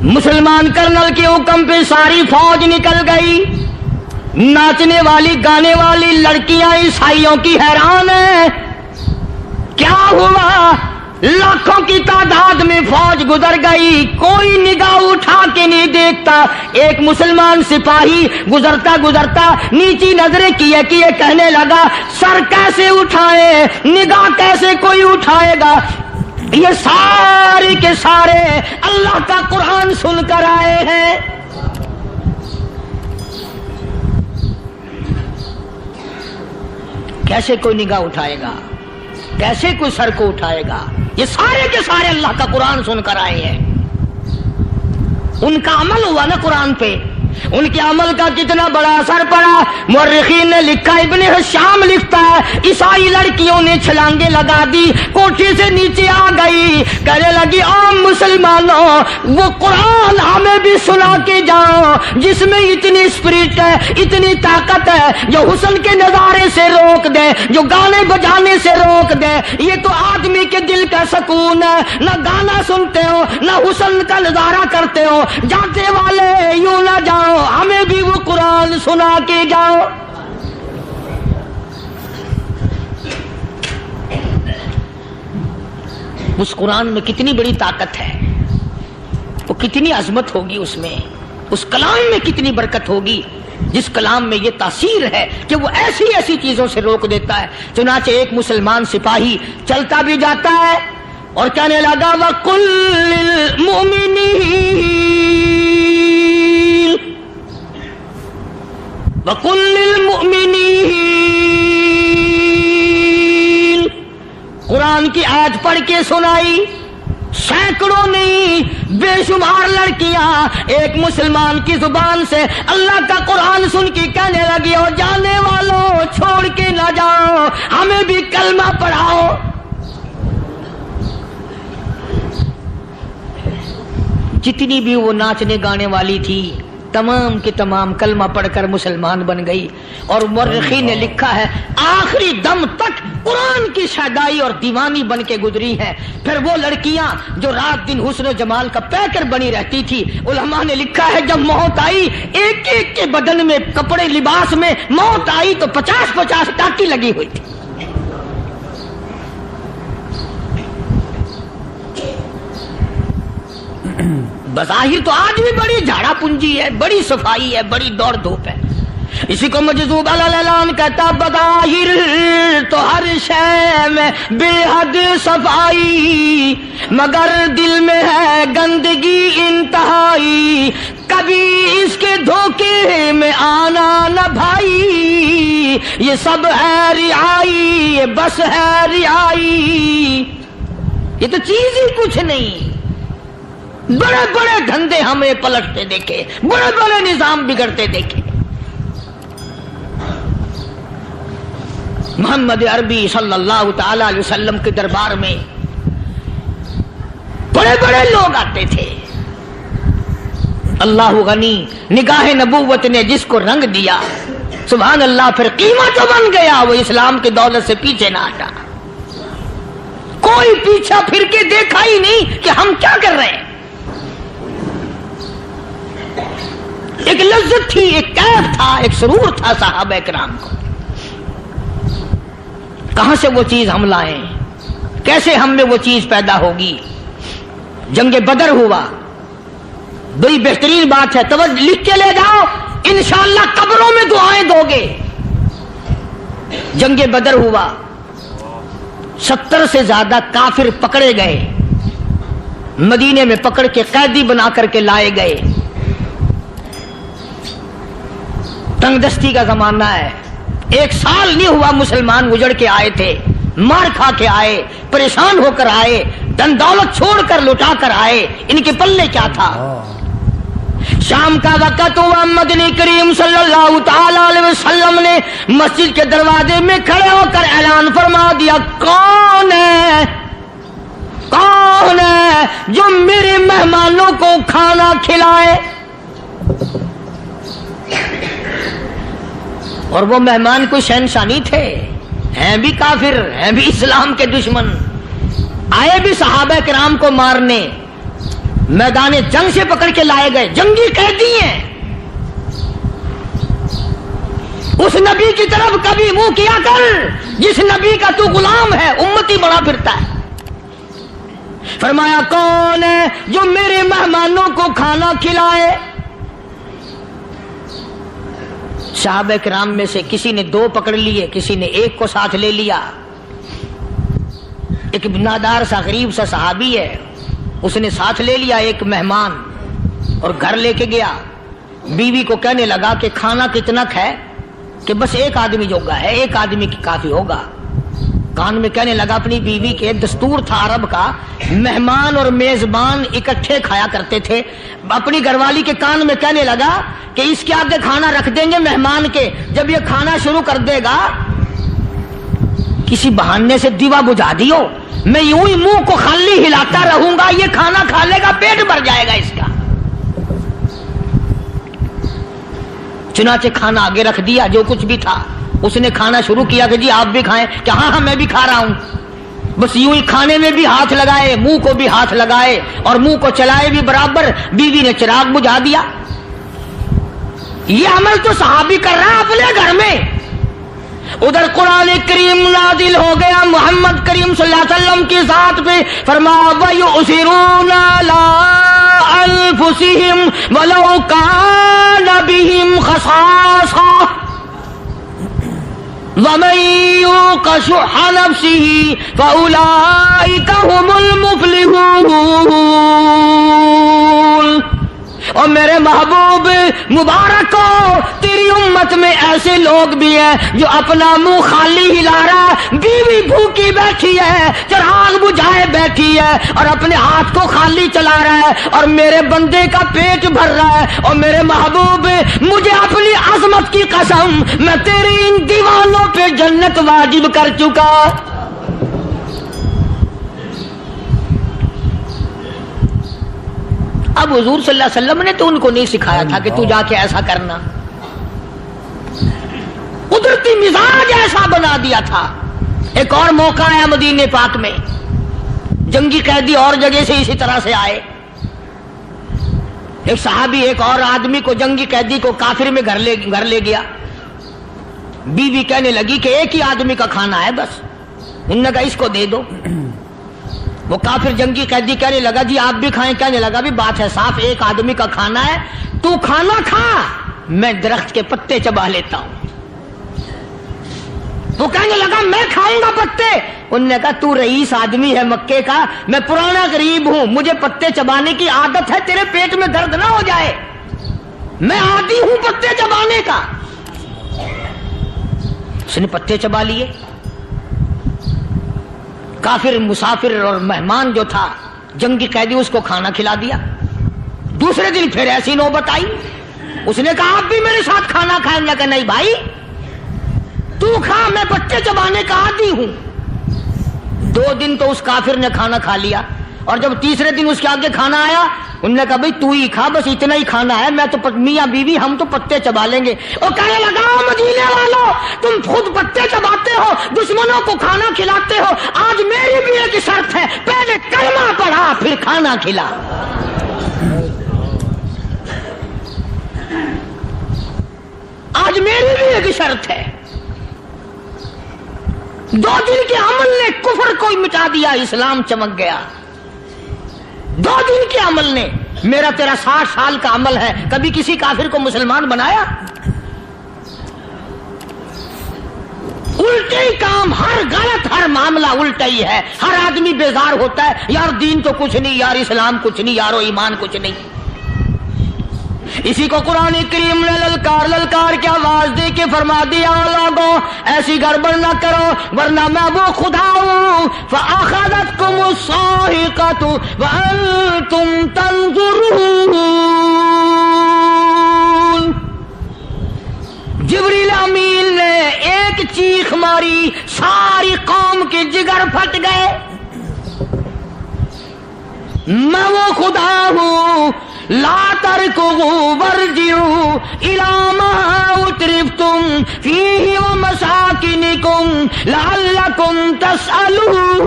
مسلمان کرنل کے حکم پہ ساری فوج نکل گئی. ناچنے والی گانے والی لڑکیاں عیسائیوں کی حیران ہیں. کیا ہوا؟ لاکھوں کی تعداد میں فوج گزر گئی, کوئی نگاہ اٹھا کے نہیں دیکھتا. ایک مسلمان سپاہی گزرتا گزرتا نیچی نظریں کیے کیے کہنے لگا سر کیسے اٹھائے, نگاہ کیسے کوئی اٹھائے گا؟ یہ سارے کے سارے اللہ کا قرآن سن کر آئے ہیں. کیسے کوئی نگاہ اٹھائے گا, کیسے کوئی سر کو اٹھائے گا؟ یہ سارے کے سارے اللہ کا قرآن سن کر آئے ہیں. ان کا عمل ہوا نا قرآن پہ, ان کے عمل کا کتنا بڑا اثر پڑا۔ مورخین نے لکھا، ابن ہشام لکھتا ہے عیسائی لڑکیوں نے چھلانگیں لگا دی، کوٹھی سے نیچے آ گئی، کہنے لگی عام مسلمانوں وہ قرآن ہمیں بھی سنا کے جاؤ جس میں اتنی اسپرٹ ہے، اتنی طاقت ہے، جو حسن کے نظارے سے روک دے، جو گانے بجانے سے روک دے۔ یہ تو آدمی کے دل کا سکون ہے، نہ گانا سنتے ہو نہ حسن کا نظارہ کرتے ہو، جاتے والے یوں نہ جاؤ، ہمیں بھی وہ قرآن سنا کے جاؤ۔ اس قرآن میں کتنی بڑی طاقت ہے، وہ کتنی عظمت ہوگی، اس میں اس کلام میں کتنی برکت ہوگی، جس کلام میں یہ تاثیر ہے کہ وہ ایسی ایسی چیزوں سے روک دیتا ہے۔ چنانچہ ایک مسلمان سپاہی چلتا بھی جاتا ہے اور کہنے لگا وَقُلْ لِلْمُؤْمِنِينَ قرآن کی آیت پڑھ کے سنائی۔ سینکڑوں نہیں بے شمار لڑکیاں ایک مسلمان کی زبان سے اللہ کا قرآن سن کے کہنے لگی، اور جانے والوں چھوڑ کے نہ جاؤ، ہمیں بھی کلمہ پڑھاؤ۔ جتنی بھی وہ ناچنے گانے والی تھی تمام کی تمام کلمہ پڑھ کر مسلمان بن گئی، اور مورخین نے لکھا ہے آخری دم تک قرآن کی شیدائی اور دیوانی بن کے گزری ہے۔ پھر وہ لڑکیاں جو رات دن حسن و جمال کا پیکر بنی رہتی تھی، علماء نے لکھا ہے جب موت آئی ایک ایک کے بدن میں کپڑے لباس میں موت آئی تو 50-50 ٹاکی لگی ہوئی تھی۔ بظاہر تو آج بھی بڑی جھاڑا پنجی ہے، بڑی صفائی ہے، بڑی دوڑ دھوپ ہے۔ اسی کو مجذوب الاعلان کہتا، بظاہر تو ہر شے میں بے حد صفائی، مگر دل میں ہے گندگی انتہائی، کبھی اس کے دھوکے میں آنا نہ بھائی، یہ سب ہے رعائی، یہ بس ہے رعائی۔ یہ تو چیز ہی کچھ نہیں، بڑے بڑے دھندے ہمیں پلٹتے دیکھے، بڑے بڑے نظام بگڑتے دیکھے۔ محمد عربی صلی اللہ تعالی علیہ وسلم کے دربار میں بڑے بڑے لوگ آتے تھے۔ اللہ غنی، نگاہ نبوت نے جس کو رنگ دیا سبحان اللہ، پھر قیمت بن گیا، وہ اسلام کی دولت سے پیچھے نہ ہٹا۔ کوئی پیچھا پھر کے دیکھا ہی نہیں کہ ہم کیا کر رہے ہیں۔ ایک لذت تھی، ایک کیف تھا، ایک سرور تھا صحابہ کرام کو۔ کہاں سے وہ چیز ہم لائیں، کیسے ہم میں وہ چیز پیدا ہوگی؟ جنگ بدر ہوا، بڑی بہترین بات ہے، توجہ لکھ کے لے جاؤ، انشاءاللہ قبروں میں دعائیں دو گے۔ جنگ بدر ہوا، 70 سے زیادہ کافر پکڑے گئے، مدینے میں پکڑ کے قیدی بنا کر کے لائے گئے۔ تنگ دستی کا زمانہ ہے، 1 سال نہیں ہوا مسلمان اجڑ کے آئے تھے، مار کھا کے آئے، پریشان ہو کر آئے، دن دولت چھوڑ کر لوٹا کر آئے، ان کے پلے کیا تھا؟ شام کا وقت ہوا، مدنی کریم صلی اللہ تعالی علیہ وسلم نے مسجد کے دروازے میں کھڑے ہو کر اعلان فرما دیا، کون ہے جو میرے مہمانوں کو کھانا کھلائے؟ اور وہ مہمان کوئی شہنشاہ نہیں تھے، ہیں بھی کافر، ہیں بھی اسلام کے دشمن، آئے بھی صحابہ کرام کو مارنے، میدان جنگ سے پکڑ کے لائے گئے، جنگی قیدی ہیں۔ اس نبی کی طرف کبھی منہ کیا کر جس نبی کا تو غلام ہے، امتی بڑا پھرتا ہے۔ فرمایا کون ہے جو میرے مہمانوں کو کھانا کھلائے؟ صحابہ کرام میں سے کسی نے 2 پکڑ لیے، کسی نے 1 کو ساتھ لے لیا۔ ایک نادار سا غریب سا صحابی ہے، اس نے ساتھ لے لیا ایک مہمان اور گھر لے کے گیا، بیوی کو کہنے لگا کہ کھانا کتنا ہے، کہ بس 1 آدمی جوگا ہے، 1 آدمی کی کافی ہوگا۔ کان میں کہنے لگا اپنی بیوی کے، دستور تھا عرب کا، مہمان اور میزبان اکٹھے کھایا کرتے تھے، اپنی گھر والی کے کان میں کہنے لگا کہ اس کے آگے کھانا رکھ دیں گے مہمان کے، جب یہ کھانا شروع کر دے گا کسی بہانے سے دیوا بجھا دیو، میں یوں ہی منہ کو خالی ہلاتا رہوں گا، یہ کھانا کھا لے گا، پیٹ بھر جائے گا اس کا۔ چنانچہ کھانا آگے رکھ دیا، جو کچھ بھی تھا اس نے کھانا شروع کیا کہ جی آپ بھی کھائیں، کہ ہاں ہاں میں بھی کھا رہا ہوں۔ بس یوں ہی کھانے میں بھی ہاتھ لگائے، منہ کو بھی ہاتھ لگائے اور منہ کو چلائے بھی برابر، بیوی نے چراغ بجھا دیا۔ یہ عمل تو صحابی کر رہا ہے اپنے گھر میں، ادھر قرآن کریم نازل ہو گیا محمد کریم صلی اللہ علیہ وسلم کی ذات پہ، فرمایا وَيُؤْثِرُونَ عَلَىٰ أَنفُسِهِمْ وَلَوْ كَانَ بِهِمْ خَصَاصَةٌ وَمَن يُوقَ شُحَّ نَفْسِهِ فَأُولَٰئِكَ هُمُ الْمُفْلِحُونَ۔ اور میرے محبوب مبارک کو، تیری امت میں ایسے لوگ بھی ہیں جو اپنا منہ خالی ہلا رہا ہے، بیوی بھوکی بیٹھی ہے، چراغ بجھائے بیٹھی ہے اور اپنے ہاتھ کو خالی چلا رہا ہے اور میرے بندے کا پیٹ بھر رہا ہے۔ اور میرے محبوب مجھے اپنی عظمت کی قسم، میں تیری ان دیوانوں پہ جنت واجب کر چکا۔ اب حضور صلی اللہ علیہ وسلم نے تو ان کو نہیں سکھایا تھا کہ تو جا کے ایسا کرنا، قدرتی مزاج ایسا بنا دیا تھا۔ ایک اور موقع آیا مدینے پاک میں، جنگی قیدی اور جگہ سے اسی طرح سے آئے، ایک صحابی ایک اور آدمی کو، جنگی قیدی کو کافر میں گھر لے گیا۔ بیوی کہنے لگی کہ ایک ہی آدمی کا کھانا ہے بس، انہوں نے کہا اس کو دے دو۔ وہ کافر جنگی قیدی کہنے لگا جی آپ بھی کھائیں، کہنے لگا بھی بات ہے صاف، ایک آدمی کا کھانا ہے، تو کھانا کھا، میں درخت کے پتے چبا لیتا ہوں۔ وہ کہنے لگا میں کھاؤں گا پتے، انہوں نے کہا تو رئیس آدمی ہے مکے کا، میں پرانا غریب ہوں، مجھے پتے چبانے کی عادت ہے، تیرے پیٹ میں درد نہ ہو جائے، میں عادی ہوں پتے چبانے کا۔ اس نے پتے چبا لیے، کافر مسافر اور مہمان جو تھا جنگی قیدی اس کو کھانا کھلا دیا۔ دوسرے دن پھر ایسی نوبت آئی، اس نے کہا آپ بھی میرے ساتھ کھانا کھائیں گے؟ کہ نہیں بھائی تو کھا، میں پتے چبانے کا عادی ہوں۔ 2 دن تو اس کافر نے کھانا کھا لیا، اور جب تیسرے دن اس کے آگے کھانا آیا، انہوں نے کہا بھائی تو ہی کھا، بس اتنا ہی کھانا ہے، میں تو میاں بیوی ہم تو پتے چبا لیں گے۔ اور کہنے لگا مدینے والوں تم خود پتے چباتے ہو، دشمنوں کو کھانا کھلاتے ہو، آج میری بھی ایک شرط ہے، پہلے کلمہ پڑھا پھر کھانا کھلا۔ آج میری بھی ایک شرط ہے۔ 2 دن کے عمل نے کفر کو مٹا دیا، اسلام چمک گیا۔ 2 دن کے عمل نے، میرا تیرا 60 سال کا عمل ہے، کبھی کسی کافر کو مسلمان بنایا؟ الٹے ہی کام، ہر غلط، ہر معاملہ الٹا ہی ہے، ہر آدمی بیزار ہوتا ہے، یار دین تو کچھ نہیں، یار اسلام کچھ نہیں، یارو ایمان کچھ نہیں۔ اسی کو قرآن کریم نے للکار کی آواز دے کے فرما دیا لوگوں ایسی گڑبڑ نہ کرو ورنہ میں وہ خدا ہوں فَأَخَذَتْكُمُ الصَّاعِقَةُ وَأَنْتُمْ تَنظُرُونَ۔ جبریل امین نے ایک چیخ ماری، ساری قوم کے جگر پھٹ گئے۔ میں وہ خدا ہوں، لا تركضوا وارجعوا إلى ما أترفتم فيه ومساكنكم لعلكم تسألون۔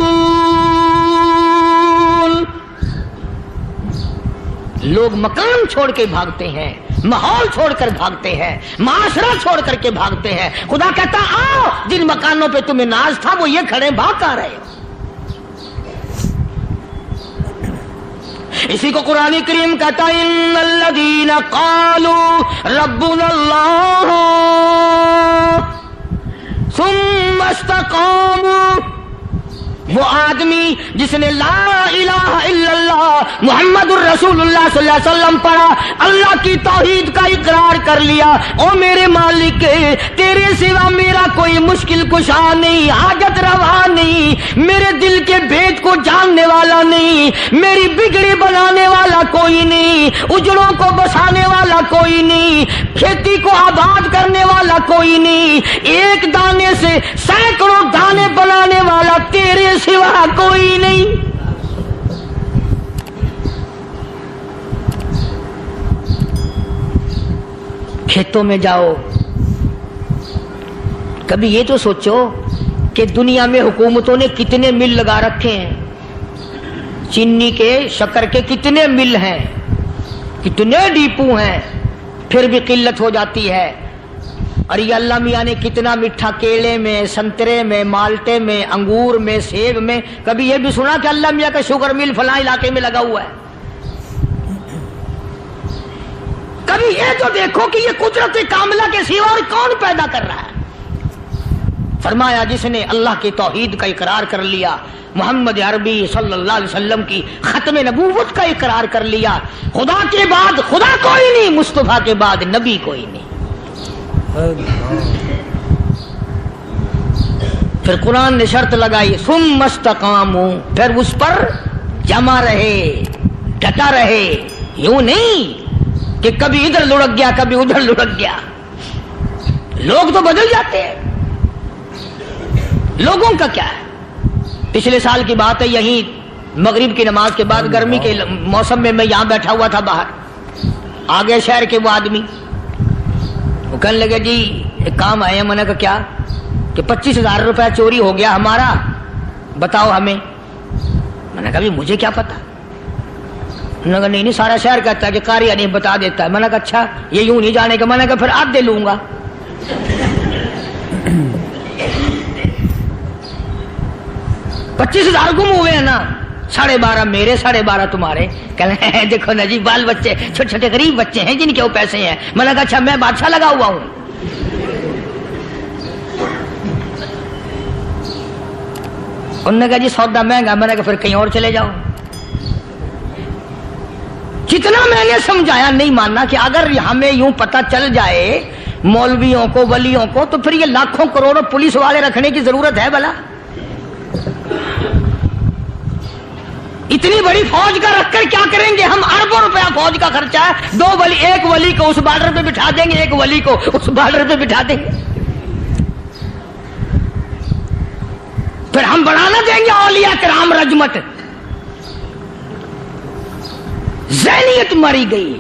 لوگ مکان چھوڑ کے بھاگتے ہیں، ماحول چھوڑ کر بھاگتے ہیں، معاشرہ چھوڑ کر کے بھاگتے ہیں۔ خدا کہتا آؤ جن مکانوں پہ تمہیں ناز تھا وہ یہ کھڑے بھاگ آ رہے ہو۔ اسی کو قرآن کریم کہتا ہے ان الذین قالوا ربنا اللہ ثم استقاموا وہ آدمی جس نے لا الہ الا اللہ محمد الرسول اللہ صلی اللہ علیہ وسلم پڑھا، اللہ کی توحید کا اقرار کر لیا، او میرے مالک تیرے سوا میرا کوئی مشکل کشا نہیں، حاجت روا نہیں، میرے دل کے بھید کو جاننے والا نہیں، میری بگڑی بنانے والا کوئی نہیں، اجڑوں کو بسانے والا کوئی نہیں، کھیتی کو آباد کرنے والا کوئی نہیں، ایک دانے سے سینکڑوں دانے بنانے والا تیرے سوا کوئی نہیں۔ کھیتوں میں جاؤ، کبھی یہ تو سوچو کہ دنیا میں حکومتوں نے کتنے مل لگا رکھے ہیں، چینی کے شکر کے کتنے مل ہیں، کتنے ڈیپو ہیں، پھر بھی قلت ہو جاتی ہے۔ اور یہ اللہ میاں نے کتنا میٹھا کیلے میں، سنترے میں، مالٹے میں، انگور میں، سیب میں، کبھی یہ بھی سنا کہ اللہ میاں کا شوگر مل فلاں علاقے میں لگا ہوا ہے؟ کبھی یہ تو دیکھو کہ یہ قدرت کاملہ کے سوا اور کون پیدا کر رہا ہے؟ فرمایا جس نے اللہ کی توحید کا اقرار کر لیا، محمد عربی صلی اللہ علیہ وسلم کی ختم نبوت کا اقرار کر لیا، خدا کے بعد خدا کوئی نہیں، مصطفیٰ کے بعد نبی کوئی نہیں۔ پھر قرآن نے شرط لگائی ثم استقاموا، پھر اس پر جمع رہے، ڈٹا رہے، یوں نہیں کہ کبھی ادھر لڑک گیا کبھی ادھر لڑک گیا۔ لوگ تو بدل جاتے ہیں، لوگوں کا کیا ہے؟ پچھلے سال کی بات ہے، یہی مغرب کی نماز کے بعد گرمی کے موسم میں یہاں بیٹھا ہوا تھا، باہر آ گئے شہر کے وہ آدمی، وہ کہنے لگے جی ایک کام آئے ہیں۔ میں نے کہا کیا؟ کہ 25,000 روپے چوری ہو گیا ہمارا، بتاؤ ہمیں۔ میں نے کہا بھی مجھے کیا پتا؟ انہوں نے کہا نہیں سارا شہر کہتا ہے کہ قاری نہیں بتا دیتا ہے۔ میں نے کہا اچھا یہ یوں نہیں جانے کا؟ میں نے کہا پھر آدھے لوں گا۔ 25,000 گم ہوئے ہیں نا، 12.5 میرے 12.5 تمہارے۔ کہنے ہیں دیکھو نا جی بال بچے چھوٹے چھوٹے غریب بچے ہیں جن کے وہ پیسے ہیں۔ میں نے کہا اچھا میں بادشاہ لگا ہوا ہوں؟ انہوں نے کہا جی سودا مہنگا۔ میں نے کہا پھر کہیں اور چلے جاؤ۔ جتنا میں نے سمجھایا نہیں ماننا کہ اگر ہمیں یوں پتہ چل جائے مولویوں کو ولیوں کو تو پھر یہ لاکھوں کروڑوں پولیس والے رکھنے کی ضرورت ہے بھلا؟ اتنی بڑی فوج کا رکھ کر کیا کریں گے ہم؟ اربوں روپیہ فوج کا خرچہ ہے، 2 ولی، ایک ولی کو اس بارڈر پہ بٹھا دیں گے، ایک ولی کو اس بارڈر پہ بٹھا دیں گے، پھر ہم بڑھانا دیں گے اولیاء کرام رجمت۔ ذہنیت ماری گئی،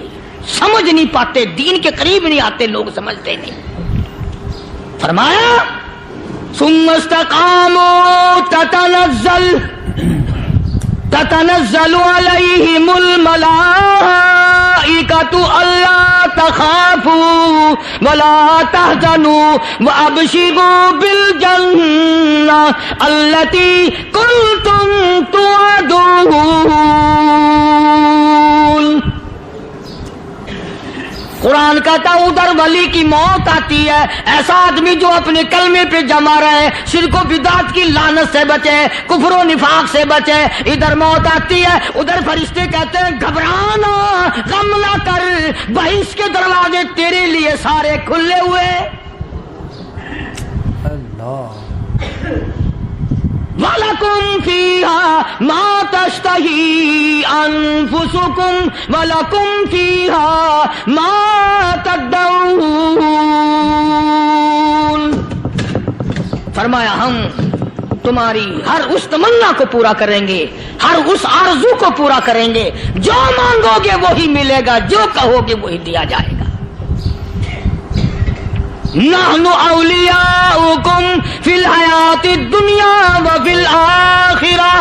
سمجھ نہیں پاتے، دین کے قریب نہیں آتے لوگ، سمجھتے نہیں۔ فرمایا ثم استقاموا تتنزل علیہم الملائکۃ الا تخافوا ولا تحزنوا وابشروا بالجنہ التی کنتم توعدون۔ قرآن کہتا ہے ادھر ولی کی موت آتی ہے، ایسا آدمی جو اپنے کلمے پہ جمع رہے، شرک و بدعت کی لعنت سے بچے، کفر و نفاق سے بچے۔ ادھر موت آتی ہے، ادھر فرشتے کہتے ہیں گھبرانا، غم نہ کر، بہشت کے دروازے تیرے لیے سارے کھلے ہوئے۔ اللہ وَلَكُمْ فِيهَا مَا تَشْتَهِي أَنفُسُكُمْ وَلَكُمْ فِيهَا مَا تَدَّعُونَ۔ فرمایا ہم تمہاری ہر اس تمنا کو پورا کریں گے، ہر اس آرزو کو پورا کریں گے، جو مانگو گے وہی ملے گا، جو کہو گے وہی دیا جائے گا۔ نحن اولیاؤکم فی الحیات الدنیا وفی الآخرہ،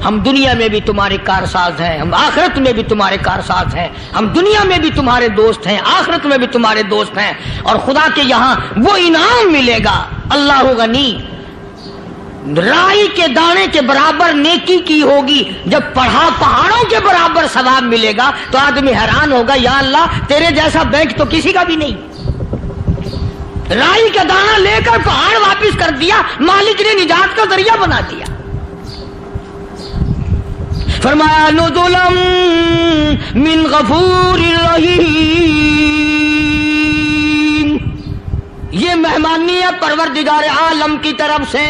ہم دنیا میں بھی تمہارے کارساز ہیں، ہم آخرت میں بھی تمہارے کارساز ہیں، ہم دنیا میں بھی تمہارے دوست ہیں، آخرت میں بھی تمہارے دوست ہیں، اور خدا کے یہاں وہ انعام ملے گا۔ اللہ غنی، رائی کے دانے کے برابر نیکی کی ہوگی، جب پہاڑوں کے برابر ثواب ملے گا تو آدمی حیران ہوگا، یا اللہ تیرے جیسا بینک تو کسی کا بھی نہیں۔ رائی کا دانہ لے کر پہاڑ واپس کر دیا، مالک نے نجات کا ذریعہ بنا دیا۔ فرمایا نزلا من غفور رحیم، یہ مہمانی ہے پروردگار عالم کی طرف سے۔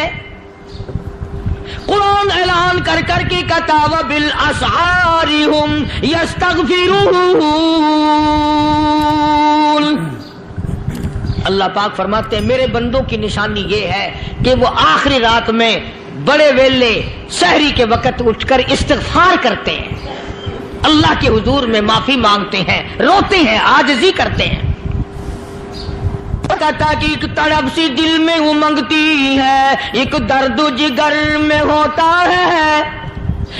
قرآن اعلان کر کر کے کہتا وبالاسحار ہم یستغفرون۔ اللہ پاک فرماتے ہیں میرے بندوں کی نشانی یہ ہے کہ وہ آخری رات میں بڑے ویلے سحری کے وقت اٹھ کر استغفار کرتے ہیں، اللہ کے حضور میں معافی مانگتے ہیں، روتے ہیں، عاجزی کرتے ہیں۔ کہتا کہ ایک تڑپ سی دل میں امنگتی ہے، ایک درد جگر میں ہوتا ہے،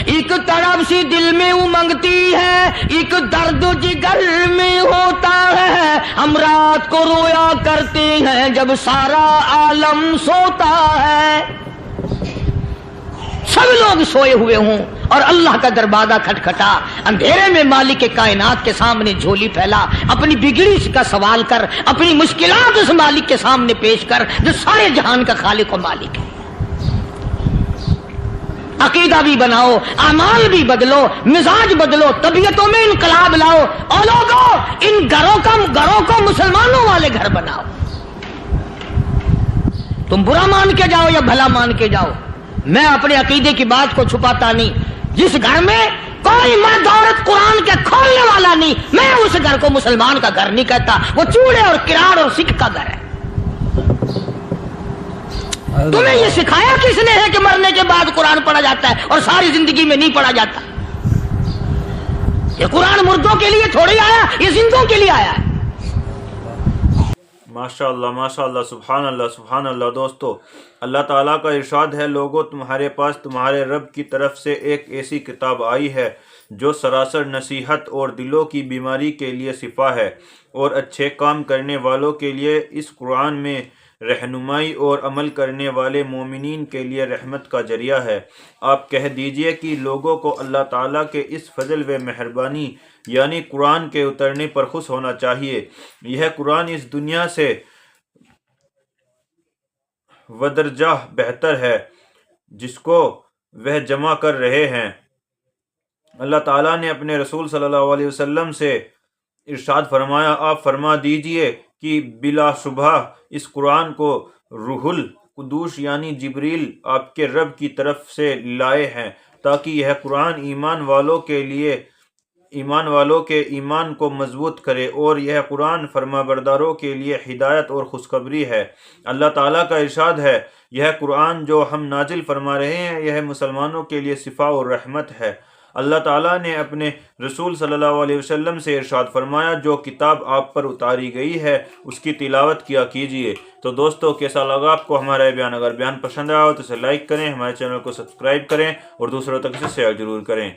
ایک تڑپ سی دل میں امنگتی ہے، ایک درد جگر میں ہوتا ہے، ہم رات کو رویا کرتے ہیں جب سارا عالم سوتا ہے۔ سب لوگ سوئے ہوئے ہوں اور اللہ کا دروازہ کھٹکھٹا، اندھیرے میں مالک کائنات کے سامنے جھولی پھیلا، اپنی بگڑی کا سوال کر، اپنی مشکلات اس مالک کے سامنے پیش کر جو سارے جہان کا خالق و مالک ہے۔ عقیدہ بھی بناؤ، اعمال بھی بدلو، مزاج بدلو، طبیعتوں میں انقلاب لاؤ، اور لوگوں ان گھروں کو مسلمانوں والے گھر بناؤ۔ تم برا مان کے جاؤ یا بھلا مان کے جاؤ، میں اپنے عقیدے کی بات کو چھپاتا نہیں۔ جس گھر میں کوئی مرد عورت قرآن کے کھولنے والا نہیں، میں اس گھر کو مسلمان کا گھر نہیں کہتا، وہ چوڑے اور کراڑ اور سکھ کا گھر ہے۔ تمہیں یہ سکھایا کس نے ہے کہ مرنے کے بعد قرآن پڑھا جاتا ہے اور ساری زندگی میں نہیں پڑھا جاتا؟ یہ قرآن مردوں کے لیے تھوڑی آیا، یہ زندوں کے لیے آیا ہے۔ ماشاءاللہ ماشاءاللہ، سبحان اللہ سبحان اللہ۔ دوستو، اللہ تعالیٰ کا ارشاد ہے لوگوں تمہارے پاس تمہارے رب کی طرف سے ایک ایسی کتاب آئی ہے جو سراسر نصیحت اور دلوں کی بیماری کے لیے شفا ہے، اور اچھے کام کرنے والوں کے لیے اس قرآن میں رہنمائی اور عمل کرنے والے مومنین کے لیے رحمت کا ذریعہ ہے۔ آپ کہہ دیجئے کہ لوگوں کو اللہ تعالیٰ کے اس فضل و مہربانی یعنی قرآن کے اترنے پر خوش ہونا چاہیے۔ یہ قرآن اس دنیا سے ودرجہ بہتر ہے جس کو وہ جمع کر رہے ہیں۔ اللہ تعالیٰ نے اپنے رسول صلی اللہ علیہ وسلم سے ارشاد فرمایا، آپ فرما دیجئے کہ بلا شبہ اس قرآن کو روح القدس یعنی جبریل آپ کے رب کی طرف سے لائے ہیں تاکہ یہ قرآن ایمان والوں کے ایمان کو مضبوط کرے، اور یہ قرآن فرمانبرداروں کے لیے ہدایت اور خوشخبری ہے۔ اللہ تعالیٰ کا ارشاد ہے یہ قرآن جو ہم نازل فرما رہے ہیں یہ مسلمانوں کے لیے شفا اور رحمت ہے۔ اللہ تعالیٰ نے اپنے رسول صلی اللہ علیہ وسلم سے ارشاد فرمایا جو کتاب آپ پر اتاری گئی ہے اس کی تلاوت کیا کیجیے۔ تو دوستو، کیسا لگا آپ کو ہمارا یہ بیان؟ اگر بیان پسند آیا ہو تو اسے لائک کریں، ہمارے چینل کو سبسکرائب کریں اور دوسروں تک اسے شیئر ضرور کریں۔